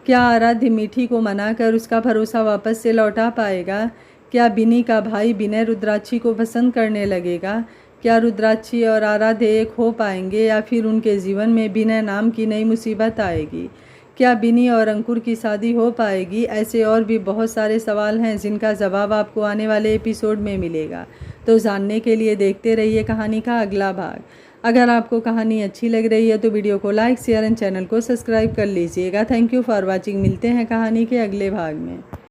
क्या आराध्य मीठी को मनाकर उसका भरोसा वापस से लौटा पाएगा? क्या बिनी का भाई विनय रुद्राक्षी को पसंद करने लगेगा? क्या रुद्राक्षी और आराध्य एक हो पाएंगे या फिर उनके जीवन में विनय नाम की नई मुसीबत आएगी? क्या बिनी और अंकुर की शादी हो पाएगी? ऐसे और भी बहुत सारे सवाल हैं जिनका जवाब आपको आने वाले एपिसोड में मिलेगा। तो जानने के लिए देखते रहिए कहानी का अगला भाग। अगर आपको कहानी अच्छी लग रही है तो वीडियो को लाइक, शेयर एंड चैनल को सब्सक्राइब कर लीजिएगा। Thank you for watching. मिलते हैं कहानी के अगले भाग में।